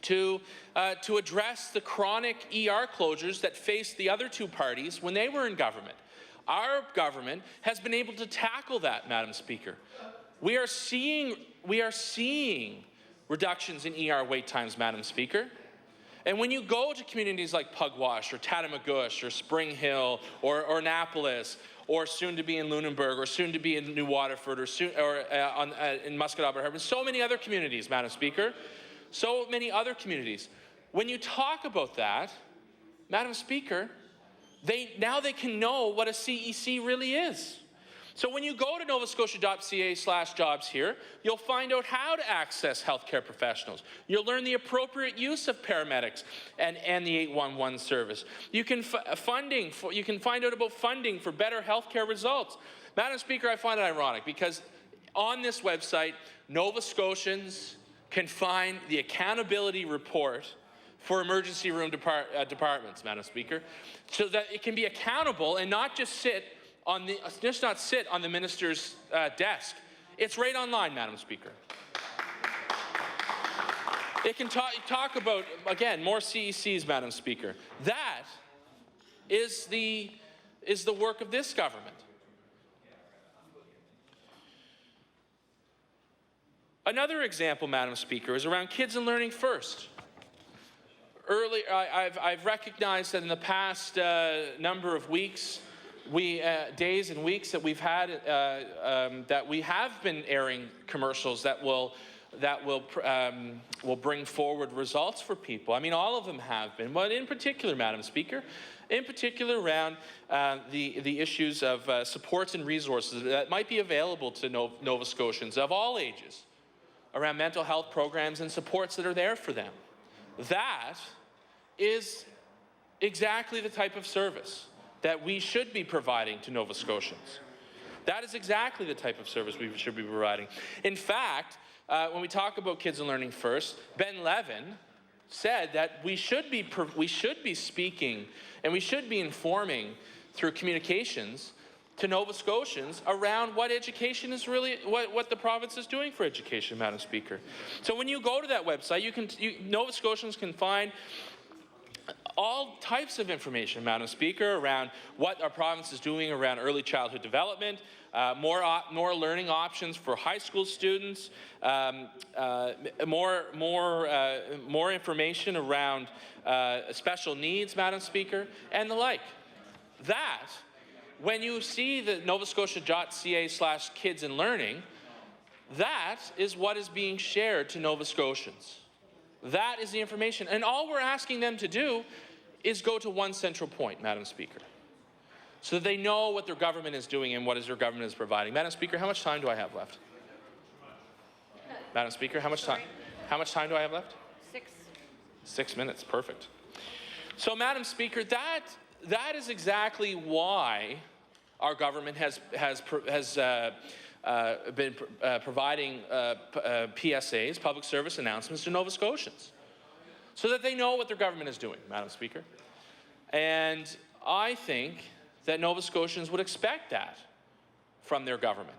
to address the chronic ER closures that faced the other two parties when they were in government. Our government has been able to tackle that, Madam Speaker. We are seeing reductions in ER wait times, Madam Speaker. And when you go to communities like Pugwash or Tatamagouche or Spring Hill or Annapolis or soon to be in Lunenburg or soon to be in New Waterford or in Musquodoboit Harbor, so many other communities, Madam Speaker, so many other communities. When you talk about that, Madam Speaker, now they can know what a CEC really is. So when you go to novascotia.ca/jobs here, you'll find out how to access healthcare professionals. You'll learn the appropriate use of paramedics and the 811 service. You can find out about funding for better healthcare results. Madam Speaker, I find it ironic because on this website, Nova Scotians can find the accountability report for emergency room departments, Madam Speaker, so that it can be accountable and not just sit on the minister's desk. It's right online, Madam Speaker. It can talk about, again, more CECs, Madam Speaker. That is the work of this government. Another example, Madam Speaker, is around Kids and Learning First. I've recognized that in the past number of weeks, days and weeks that we've had, that we have been airing commercials that will bring forward results for people. I mean, all of them have been, but in particular, Madam Speaker, in particular around the issues of supports and resources that might be available to Nova Scotians of all ages, around mental health programs and supports that are there for them. That is exactly the type of service that we should be providing to Nova Scotians. That is exactly the type of service we should be providing. In fact, when we talk about Kids and Learning First, Ben Levin said that we should be speaking and we should be informing through communications to Nova Scotians around what education is really, what the province is doing for education, Madam Speaker. So when you go to that website, Nova Scotians can find all types of information, Madam Speaker, around what our province is doing around early childhood development, more learning options for high school students, more information around special needs, Madam Speaker, and the like. That, when you see the novascotia.ca/kids and learning, that is what is being shared to Nova Scotians. That is the information. And all we're asking them to do is go to one central point, Madam Speaker, so that they know what their government is doing and what their government is providing. Madam Speaker, how much time do I have left? Madam Speaker, how much time do I have left? 6. 6 minutes, perfect. So, Madam Speaker, that is exactly why our government has been providing PSAs, public service announcements, to Nova Scotians, so that they know what their government is doing, Madam Speaker. And I think that Nova Scotians would expect that from their government,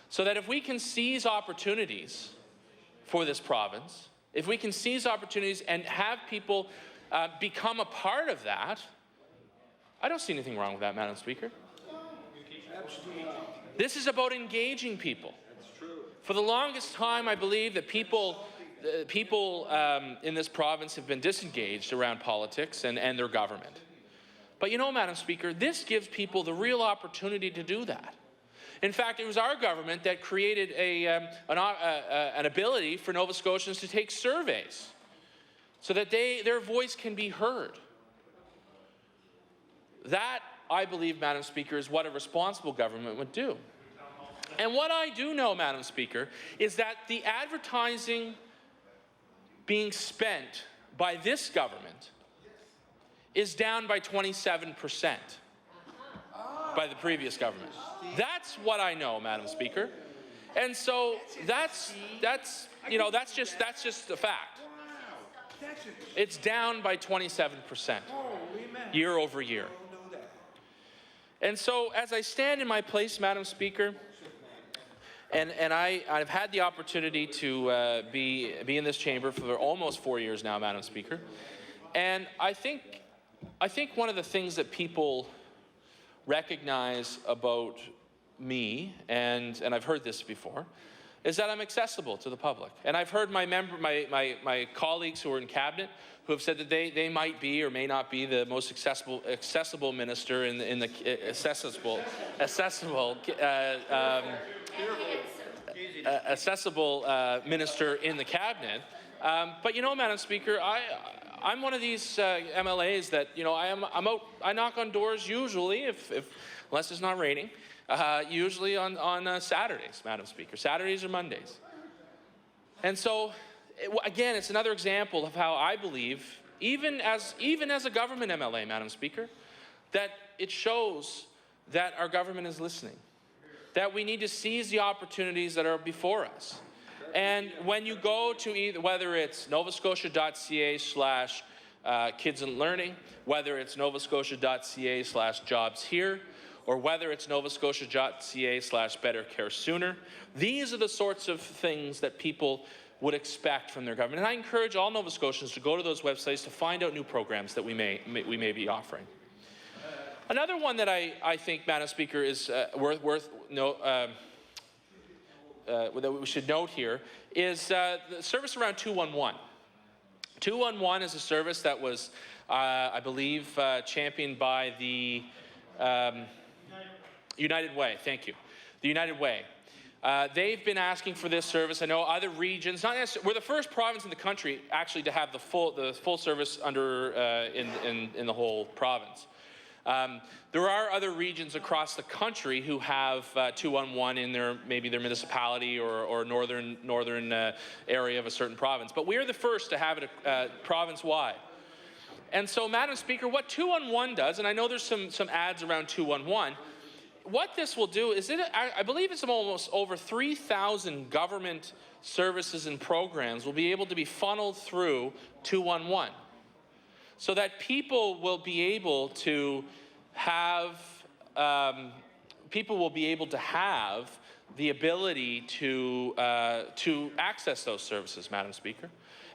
so that if we can seize opportunities for this province, if we can seize opportunities and have people become a part of that, I don't see anything wrong with that, Madam Speaker. This is about engaging people. For the longest time, I believe that people in this province have been disengaged around politics and their government. But you know, Madam Speaker, this gives people the real opportunity to do that. In fact, it was our government that created an ability for Nova Scotians to take surveys so that their voice can be heard. That, I believe, Madam Speaker, is what a responsible government would do. And what I do know, Madam Speaker, is that the advertising being spent by this government is down by 27% by the previous government. That's what I know, Madam Speaker. And so that's just a fact. It's down by 27% year over year. And so as I stand in my place, Madam Speaker, and I've had the opportunity to be in this chamber for almost 4 years now, Madam Speaker, and I think one of the things that people recognize about me, and I've heard this before, is that I'm accessible to the public. And I've heard my colleagues who are in cabinet who have said that they might be or may not be the most accessible minister in the accessible minister in the cabinet. But you know, Madam Speaker, I'm one of these MLAs that, you know, I knock on doors usually, unless it's not raining, usually on Saturdays, Madam Speaker, Saturdays or Mondays. And so, again, it's another example of how I believe, even as a government MLA, Madam Speaker, that it shows that our government is listening, that we need to seize the opportunities that are before us. And when you go to whether it's novascotia.ca/ kids in learning, whether it's novascotia.ca/jobs here, or whether it's novascotia.ca/better care sooner. These are the sorts of things that people would expect from their government. And I encourage all Nova Scotians to go to those websites to find out new programs that we may be offering. Another one that I think, Madam Speaker, is that we should note here is the service around 211. 211 is a service that was, I believe, championed by the United Way. Thank you. The United Way. They've been asking for this service. I know other regions, not necessarily, we're the first province in the country actually to have the full service under in the whole province. There are other regions across the country who have 211 in maybe their municipality or northern area of a certain province. But we are the first to have it province-wide. And so, Madam Speaker, what 211 does, and I know there's some ads around 211, what this will do is, I believe it's almost over 3,000 government services and programs will be able to be funneled through 211, so that people will be able to have the ability to access those services, Madam Speaker.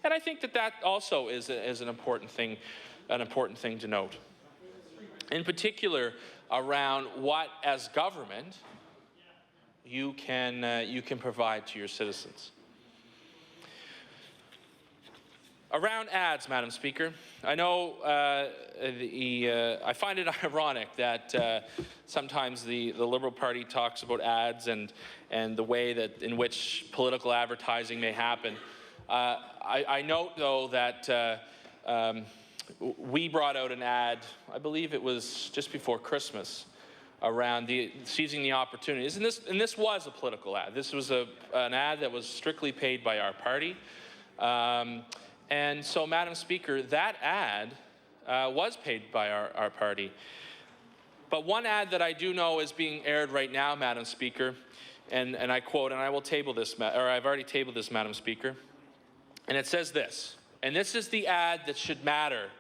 And I think that also is an important thing to note. In particular, around what, as government, you can provide to your citizens. Around ads, Madam Speaker, I know I find it ironic that sometimes the Liberal Party talks about ads and the way that in which political advertising may happen. I note, though, that we brought out an ad, I believe it was just before Christmas, around seizing the opportunities. And this was a political ad. This was an ad that was strictly paid by our party. And so, Madam Speaker, that ad was paid by our party. But one ad that I do know is being aired right now, Madam Speaker, and I quote, and I will table this, or I've already tabled this, Madam Speaker, and it says this, and this is the ad that should matter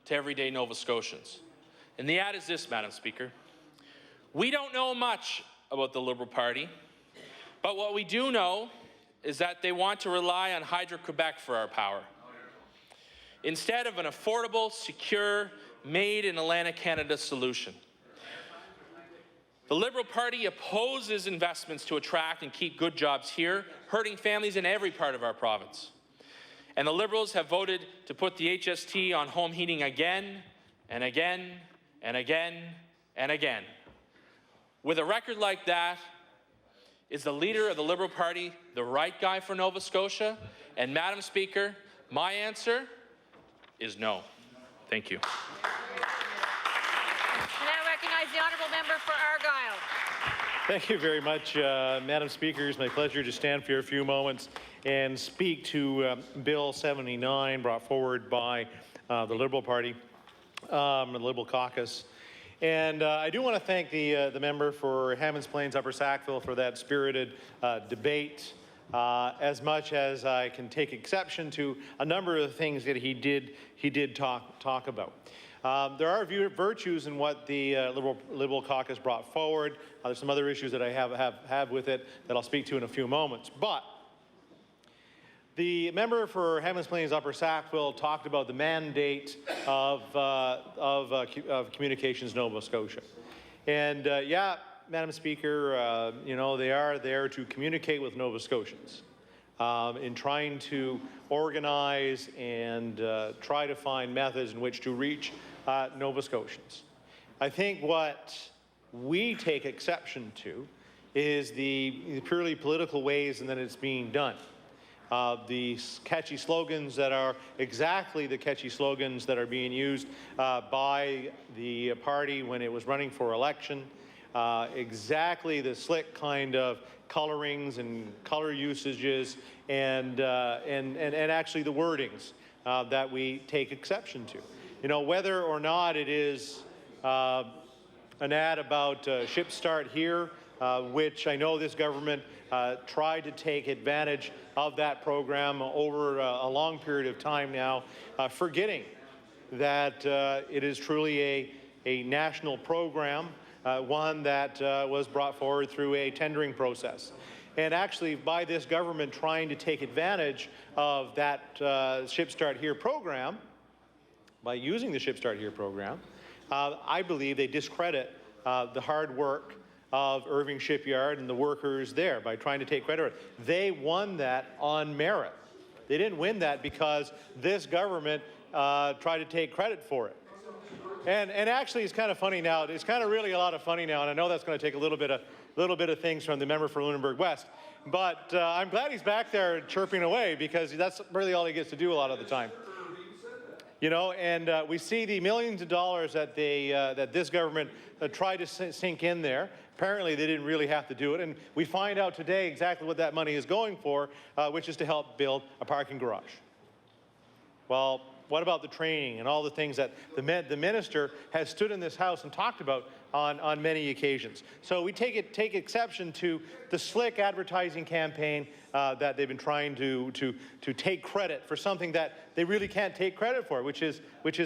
to everyday Nova Scotians. And the ad is this, Madam Speaker. We don't know much about the Liberal Party, but what we do know is that they want to rely on Hydro-Quebec for our power, instead of an affordable, secure, made in Atlantic Canada solution. The Liberal Party opposes investments to attract and keep good jobs here, hurting families in every part of our province. And the Liberals have voted to put the HST on home heating again and again and again and again. With a record like that, is the leader of the Liberal Party the right guy for Nova Scotia? And Madam Speaker, my answer is no. Thank you. Now recognize the honourable member for Argyle. Thank you very much, Madam Speaker. It's my pleasure to stand for a few moments and speak to Bill 79 brought forward by the Liberal Party, the Liberal Caucus. And I do want to thank the member for Hammonds Plains Upper Sackville for that spirited debate, as much as I can take exception to a number of the things that he did talk about. There are virtues in what the Liberal Caucus brought forward. There's some other issues that I have with it that I'll speak to in a few moments. But the member for Hammonds Plains Upper Sackville talked about the mandate of Communications Nova Scotia. And yeah, Madam Speaker, you know, they are there to communicate with Nova Scotians in trying to organize and try to find methods in which to reach Nova Scotians. I think what we take exception to is the purely political ways and that it's being done. The catchy slogans that are exactly the catchy slogans that are being used by the party when it was running for election, exactly the slick kind of colorings and color usages and actually the wordings that we take exception to. You know, whether or not it is an ad about Ship Start Here, which I know this government tried to take advantage of that program over a long period of time now, forgetting that it is truly a national program, one that was brought forward through a tendering process. And actually, by this government trying to take advantage of that Ship Start Here program, by using the Ship Start Here program, I believe they discredit the hard work of Irving Shipyard and the workers there by trying to take credit. They won that on merit. They didn't win that because this government tried to take credit for it. And actually, it's kind of funny now. It's kind of really a lot of funny now, and I know that's going to take a little bit of things from the member for Lunenburg West. But I'm glad he's back there chirping away, because that's really all he gets to do a lot of the time. You know, and we see the millions of dollars that that this government tried to sink in there. Apparently, they didn't really have to do it, and we find out today exactly what that money is going for, which is to help build a parking garage. Well, what about the training and all the things that the minister has stood in this House and talked about on many occasions? So we take exception to the slick advertising campaign that they've been trying to take credit for something that they really can't take credit for, which is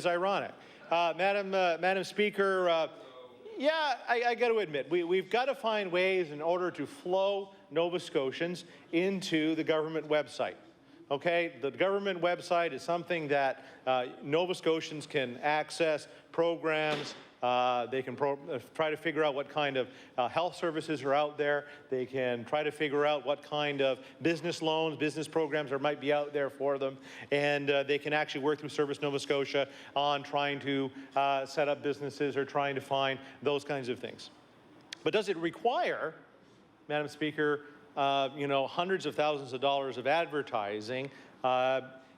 ironic. Madam Speaker, yeah, I got to admit, we've got to find ways in order to flow Nova Scotians into the government website. Okay, the government website is something that Nova Scotians can access programs. They can try to figure out what kind of health services are out there. They can try to figure out what kind of business loans, business programs there might be out there for them. And they can actually work through Service Nova Scotia on trying to set up businesses or trying to find those kinds of things. But does it require, Madam Speaker, you know, hundreds of thousands of dollars of advertising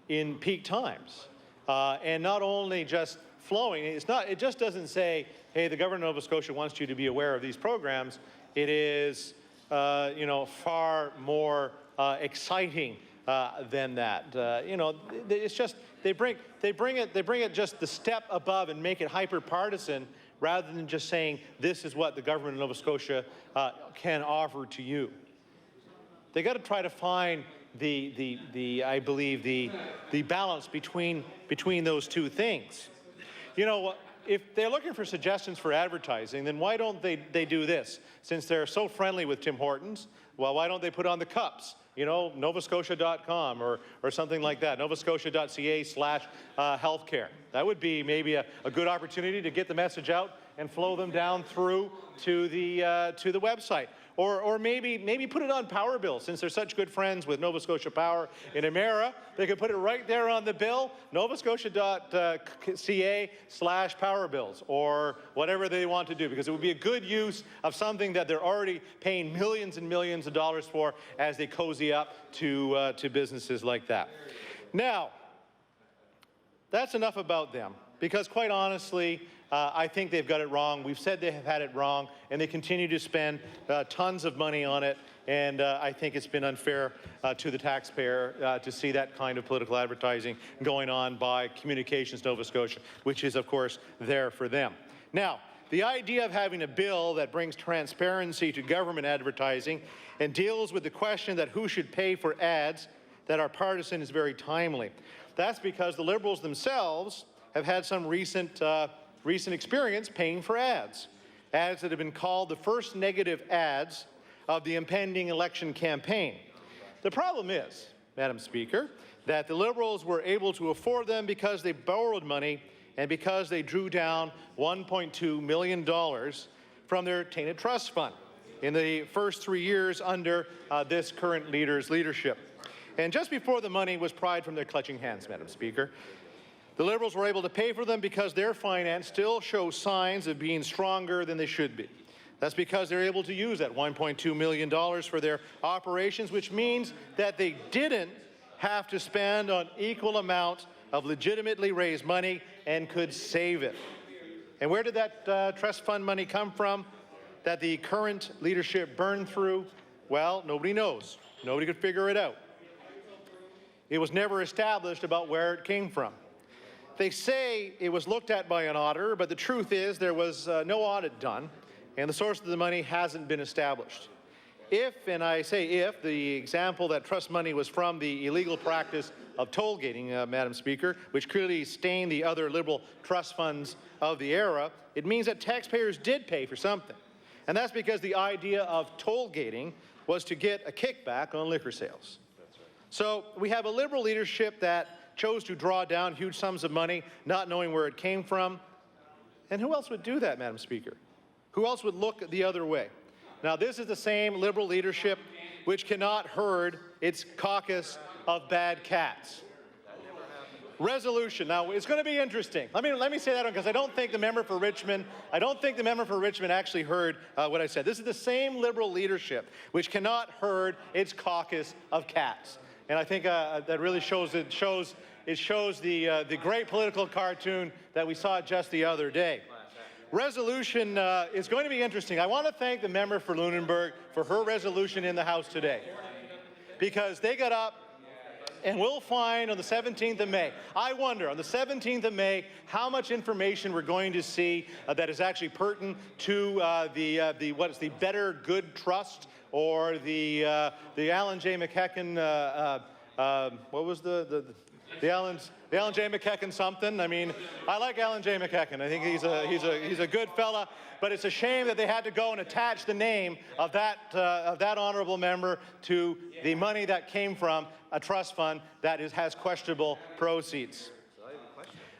in peak times? And not only just flowing, it just doesn't say, hey, the government of Nova Scotia wants you to be aware of these programs. It is, you know, far more exciting than that. You know, it's just, they bring it just the step above and make it hyper-partisan, rather than just saying, this is what the government of Nova Scotia can offer to you. They got to try to find I believe the balance between those two things. You know, if they're looking for suggestions for advertising, then why don't they do this? Since they're so friendly with Tim Hortons, well, why don't they put on the cups? You know, novascotia.com or something like that, novascotia.ca/healthcare. That would be maybe a good opportunity to get the message out and flow them down through to the website. Or maybe put it on power bill, since they're such good friends with Nova Scotia Power in Emera. They could put it right there on the bill, novascotia.ca/power bills, or whatever they want to do, because it would be a good use of something that they're already paying millions and millions of dollars for as they cozy up to businesses like that. Now, that's enough about them, because quite honestly, I think they've got it wrong. We've said they have had it wrong, and they continue to spend tons of money on it, and I think it's been unfair to the taxpayer to see that kind of political advertising going on by Communications Nova Scotia, which is, of course, there for them. Now, the idea of having a bill that brings transparency to government advertising and deals with the question that who should pay for ads that are partisan is very timely. That's because the Liberals themselves have had some recent experience paying for ads that have been called the first negative ads of the impending election campaign. The problem is, Madam Speaker, that the Liberals were able to afford them because they borrowed money and because they drew down $1.2 million from their tainted trust fund in the first 3 years under this current leader's leadership. And just before the money was pried from their clutching hands, Madam Speaker, the Liberals were able to pay for them because their finance still shows signs of being stronger than they should be. That's because they're able to use that $1.2 million for their operations, which means that they didn't have to spend an equal amount of legitimately raised money and could save it. And where did that trust fund money come from that the current leadership burned through? Well, nobody knows. Nobody could figure it out. It was never established about where it came from. They say it was looked at by an auditor, but the truth is there was no audit done, and the source of the money hasn't been established. if, and I say if, the example that trust money was from the illegal practice of toll gating, Madam Speaker, which clearly stained the other Liberal trust funds of the era, it means that taxpayers did pay for something. And that's because the idea of toll gating was to get a kickback on liquor sales. So we have a Liberal leadership that chose to draw down huge sums of money, not knowing where it came from. And who else would do that, Madam Speaker? Who else would look the other way? Now, this is the same Liberal leadership which cannot herd its caucus of bad cats. Resolution. Now, it's going to be interesting. Let me say that because I don't think the member for Richmond actually heard what I said. This is the same Liberal leadership which cannot herd its caucus of cats. And I think that really shows the great political cartoon that we saw just the other day. Resolution is going to be interesting. I want to thank the member for Lunenburg for her resolution in the House today, because they got up, and we'll find on the 17th of May. I wonder, on the 17th of May, how much information we're going to see that is actually pertinent to the Better Good Trust, or the Alan J. McEachern, what was the Alan J. McEachern something. I mean, I like Alan J. McEachern. I think he's a good fella. But it's a shame that they had to go and attach the name of that honourable member to the money that came from a trust fund that has questionable proceeds.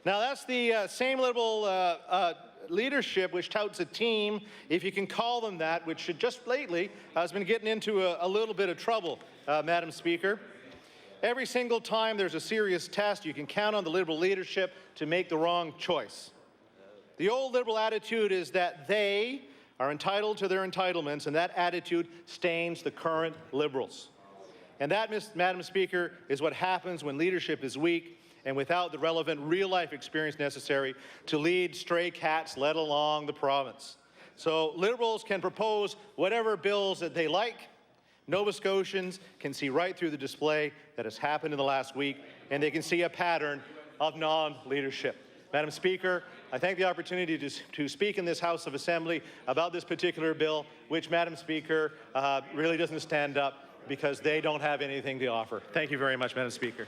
Now, that's the same Liberal leadership which touts a team, if you can call them that, which just lately has been getting into a little bit of trouble, Madam Speaker. Every single time there's a serious test, you can count on the Liberal leadership to make the wrong choice. The old Liberal attitude is that they are entitled to their entitlements, and that attitude stains the current Liberals. And that, Madam Speaker, is what happens when leadership is weak and without the relevant real-life experience necessary to lead stray cats led along the province. So Liberals can propose whatever bills that they like. Nova Scotians can see right through the display that has happened in the last week, and they can see a pattern of non-leadership. Madam Speaker, I thank the opportunity to speak in this House of Assembly about this particular bill, which, Madam Speaker, really doesn't stand up because they don't have anything to offer. Thank you very much, Madam Speaker.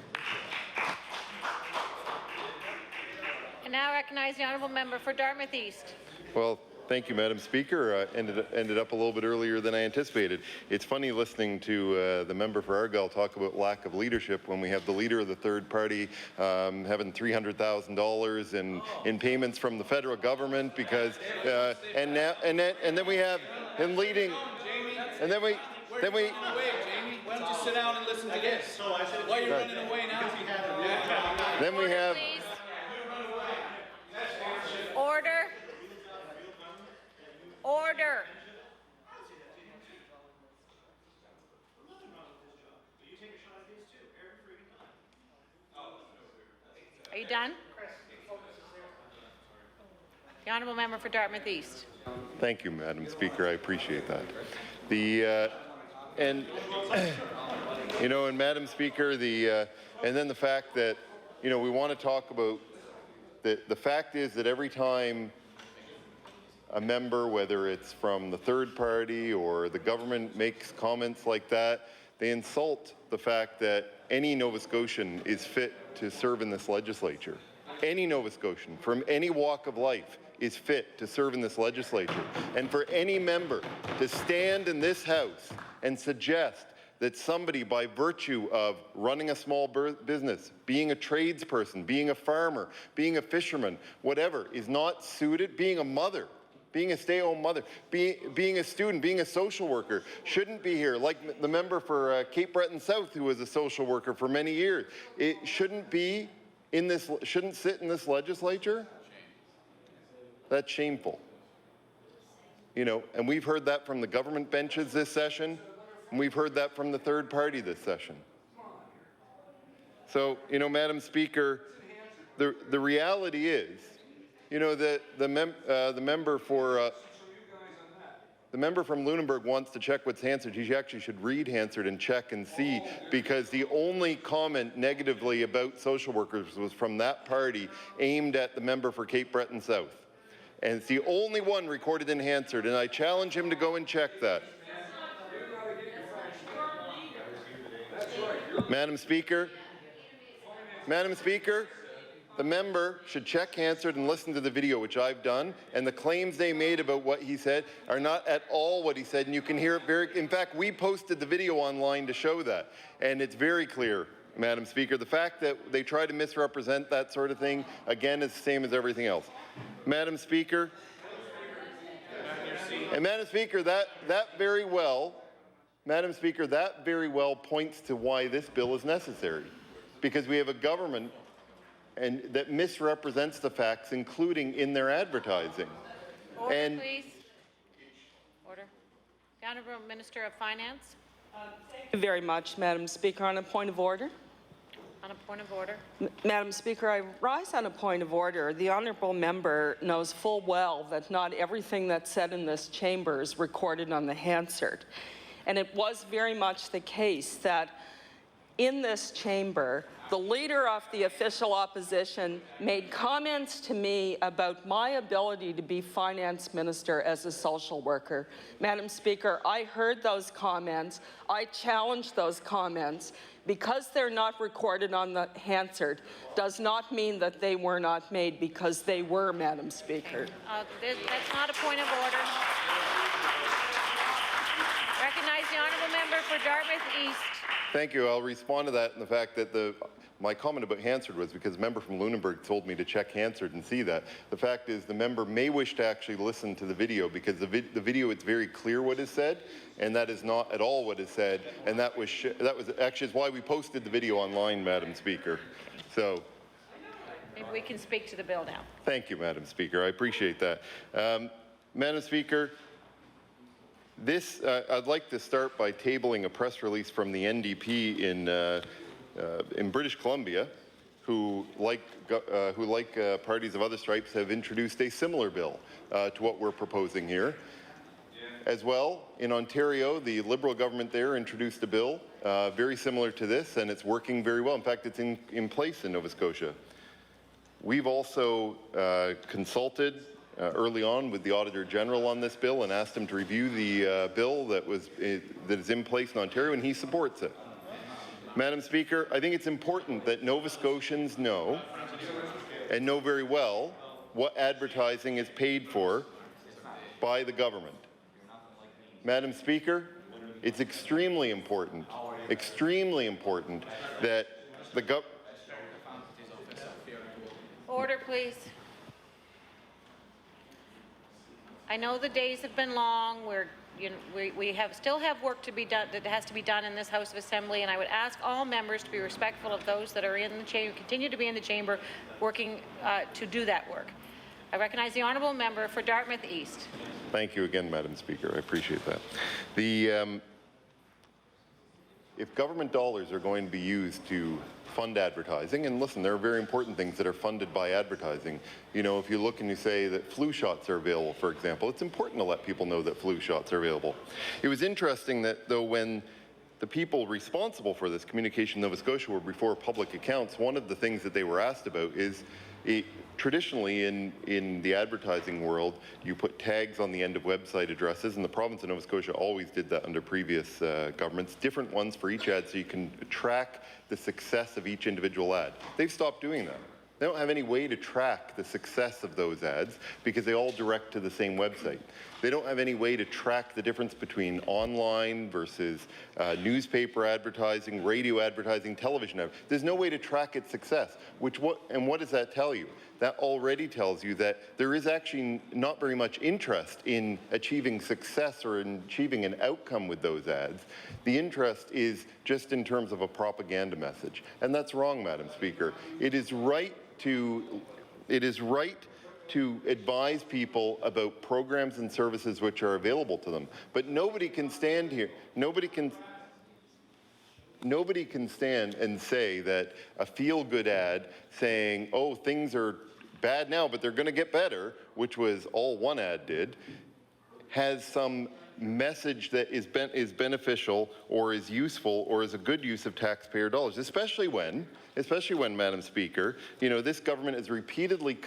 I now recognize the honourable member for Dartmouth East. Well, thank you, Madam Speaker. Ended up a little bit earlier than I anticipated. It's funny listening to the member for Argyle talk about lack of leadership when we have the leader of the third party having $300,000 in payments from the federal government because and then we have him leading, and then we. Jamie, why don't you sit down and listen to this? Why are you running away now? Then we have. Order. Order. Are you done? The honourable member for Dartmouth East. Thank you, Madam Speaker. I appreciate that. And Madam Speaker, and then the fact that, we want to talk about the fact is that every time a member, whether it's from the third party or the government, makes comments like that, they insult the fact that any Nova Scotian is fit to serve in this legislature. Any Nova Scotian from any walk of life is fit to serve in this legislature. And for any member to stand in this House and suggest that somebody, by virtue of running a small business, being a tradesperson, being a farmer, being a fisherman, whatever, is not suited, being a mother, being a stay-at-home mother, being a student, being a social worker, shouldn't be here. Like the member for Cape Breton South, who was a social worker for many years, it shouldn't be in this, shouldn't sit in this legislature. That's shameful. And we've heard that from the government benches this session, and we've heard that from the third party this session. So, Madam Speaker, the reality is, that the member from Lunenburg wants to check what's Hansard. He actually should read Hansard and check and see, because the only comment negatively about social workers was from that party aimed at the member for Cape Breton South. And it's the only one recorded in Hansard, and I challenge him to go and check that. Madam Speaker, the member should check Hansard and listen to the video, which I've done, and the claims they made about what he said are not at all what he said, and you can hear it very, in fact, we posted the video online to show that, and it's very clear, Madam Speaker. The fact that they try to misrepresent that sort of thing, again, is the same as everything else. Madam Speaker, and Madam Speaker, that very well points to why this bill is necessary, because we have a government that misrepresents the facts, including in their advertising. Order, please. Order. The Honourable Minister of Finance. Thank you very much, Madam Speaker. On a point of order. On a point of order. Madam Speaker, I rise on a point of order. The honourable member knows full well that not everything that's said in this chamber is recorded on the Hansard. And it was very much the case that in this chamber, the Leader of the Official Opposition made comments to me about my ability to be Finance Minister as a social worker. Madam Speaker, I heard those comments. I challenged those comments. Because they're not recorded on the Hansard does not mean that they were not made, because they were, Madam Speaker. That's not a point of order. Recognize the honourable member for Dartmouth East. Thank you. I'll respond to that in the fact that my comment about Hansard was because a member from Lunenburg told me to check Hansard and see that. The fact is the member may wish to actually listen to the video, because the video, it's very clear what is said, and that is not at all what is said, and that was actually why we posted the video online, Madam Speaker. So. Maybe we can speak to the bill now. Thank you, Madam Speaker. I appreciate that. Madam Speaker, I'd like to start by tabling a press release from the NDP in British Columbia, who, like parties of other stripes, have introduced a similar bill to what we're proposing here. As well, in Ontario, the Liberal government there introduced a bill very similar to this, and it's working very well. In fact, it's in place in Nova Scotia. We've also consulted early on with the Auditor General on this bill and asked him to review the bill that is in place in Ontario, and he supports it. Madam Speaker, I think it's important that Nova Scotians know, and know very well, what advertising is paid for by the government. Madam Speaker, it's extremely important that the government... Order, please. I know the days have been long. We still have work to be done that has to be done in this House of Assembly, and I would ask all members to be respectful of those that are in the chamber, continue to be in the chamber, working to do that work. I recognize the honourable member for Dartmouth East. Thank you again, Madam Speaker. I appreciate that. If government dollars are going to be used to fund advertising, and listen, there are very important things that are funded by advertising. You know, if you look and you say that flu shots are available, for example, it's important to let people know that flu shots are available. It was interesting that, though, when the people responsible for this, Communication Nova Scotia, were before Public Accounts, one of the things that they were asked about is, traditionally in the advertising world, you put tags on the end of website addresses, and the province of Nova Scotia always did that under previous governments, different ones for each ad, so you can track the success of each individual ad. They've stopped doing that. They don't have any way to track the success of those ads because they all direct to the same website. They don't have any way to track the difference between online versus newspaper advertising, radio advertising, television advertising. There's no way to track its success. And what does that tell you? That already tells you that there is actually not very much interest in achieving success or in achieving an outcome with those ads. The interest is just in terms of a propaganda message. And that's wrong, Madam Speaker. It is right to advise people about programs and services which are available to them. But nobody can stand here, nobody can stand and say that a feel-good ad saying, oh, things are bad now, but they're going to get better, which was all one ad did, has some message that is beneficial or is useful or is a good use of taxpayer dollars, especially when, Madam Speaker, this government has repeatedly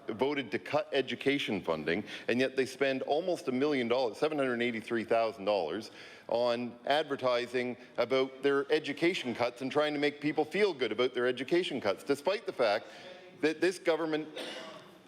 voted to cut education funding, and yet they spend almost $1 million, $783,000, on advertising about their education cuts and trying to make people feel good about their education cuts, despite the fact that this government,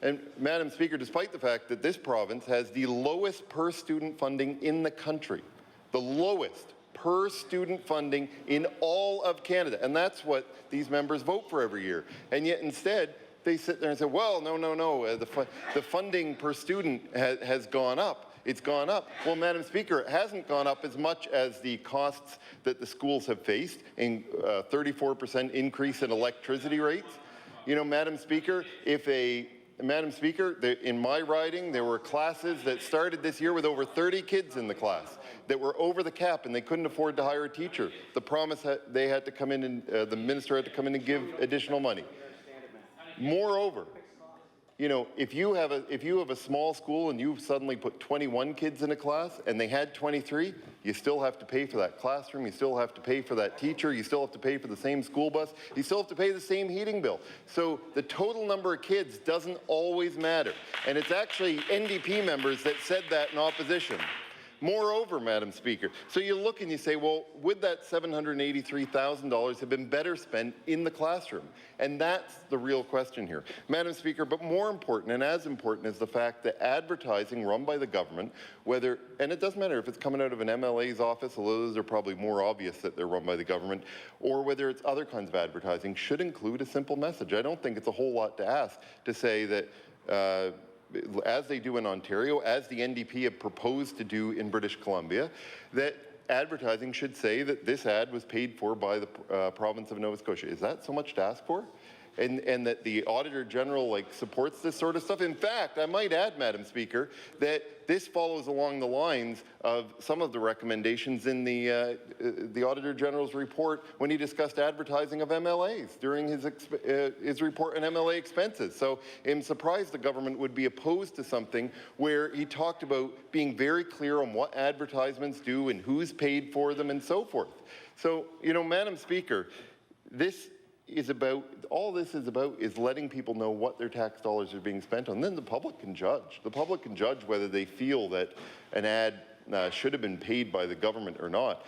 and Madam Speaker, despite the fact that this province has the lowest per student funding in the country, the lowest per student funding in all of Canada, and that's what these members vote for every year. And yet instead, they sit there and say, well, no, the funding per student has gone up. It's gone up. Well, Madam Speaker, it hasn't gone up as much as the costs that the schools have faced, in 34% increase in electricity rates. Madam Speaker, in my riding, there were classes that started this year with over 30 kids in the class that were over the cap, and they couldn't afford to hire a teacher. The promise they had to come in, and the minister had to come in and give additional money. Moreover, if you have a small school and you suddenly put 21 kids in a class and they had 23, you still have to pay for that classroom, you still have to pay for that teacher, you still have to pay for the same school bus, you still have to pay the same heating bill. So the total number of kids doesn't always matter. And it's actually NDP members that said that in opposition. Moreover, Madam Speaker, so you look and you say, well, would that $783,000 have been better spent in the classroom? And that's the real question here. Madam Speaker, but more important, and as important, is the fact that advertising run by the government, whether, and it doesn't matter if it's coming out of an MLA's office, although those are probably more obvious that they're run by the government, or whether it's other kinds of advertising, should include a simple message. I don't think it's a whole lot to ask to say that as they do in Ontario, as the NDP have proposed to do in British Columbia, that advertising should say that this ad was paid for by the province of Nova Scotia. Is that so much to ask for? And that the Auditor General supports this sort of stuff. In fact, I might add, Madam Speaker, that this follows along the lines of some of the recommendations in the Auditor General's report when he discussed advertising of MLAs during his report on MLA expenses. So I'm surprised the government would be opposed to something where he talked about being very clear on what advertisements do and who's paid for them and so forth. So, Madam Speaker, all this is about is letting people know what their tax dollars are being spent on. Then the public can judge. The public can judge whether they feel that an ad should have been paid by the government or not.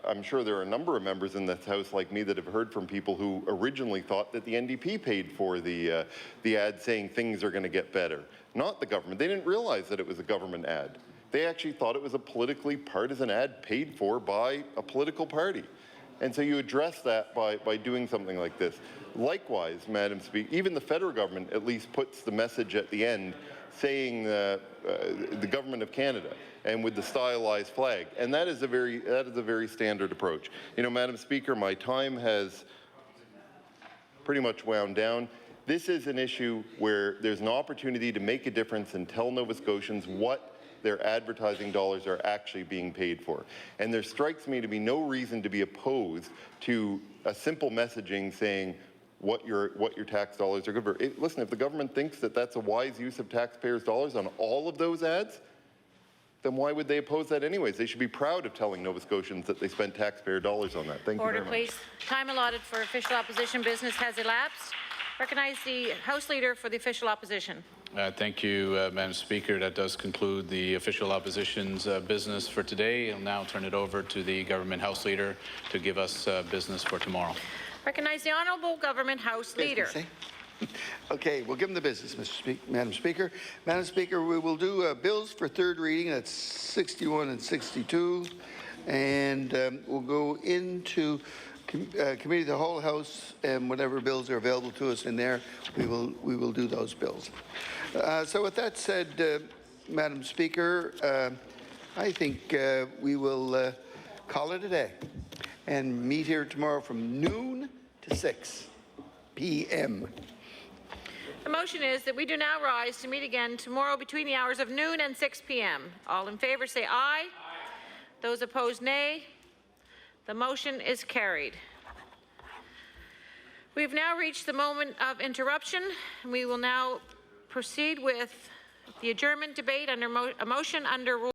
I'm sure there are a number of members in this House like me that have heard from people who originally thought that the NDP paid for the ad saying things are going to get better, not the government. They didn't realize that it was a government ad. They actually thought it was a politically partisan ad paid for by a political party. And so you address that by doing something like this. Likewise, Madam Speaker, even the federal government at least puts the message at the end saying the government of Canada and with the stylized flag. And that is a very standard approach. Madam Speaker, my time has pretty much wound down. This is an issue where there's an opportunity to make a difference and tell Nova Scotians what their advertising dollars are actually being paid for. And there strikes me to be no reason to be opposed to a simple messaging saying what your tax dollars are good for. Listen, if the government thinks that that's a wise use of taxpayers' dollars on all of those ads, then why would they oppose that anyways? They should be proud of telling Nova Scotians that they spent taxpayer dollars on that. Thank you very much. Order, please. Time allotted for official opposition business has elapsed. Recognize the House Leader for the official opposition. Thank you, Madam Speaker. That does conclude the official opposition's business for today. I'll now turn it over to the Government House Leader to give us business for tomorrow. Recognize the Honourable Government House Leader. Okay, we'll give them the business, Madam Speaker. Madam Speaker, we will do bills for third reading. That's 61 and 62. And we'll go into committee of the whole House, and whatever bills are available to us in there, we will do those bills. So with that said, Madam Speaker, I think we will call it a day and meet here tomorrow from noon to 6 p.m. The motion is that we do now rise to meet again tomorrow between the hours of noon and 6 p.m. All in favor say aye. Aye. Those opposed, nay. The motion is carried. We've now reached the moment of interruption. We will now proceed with the adjournment debate under a motion under Rule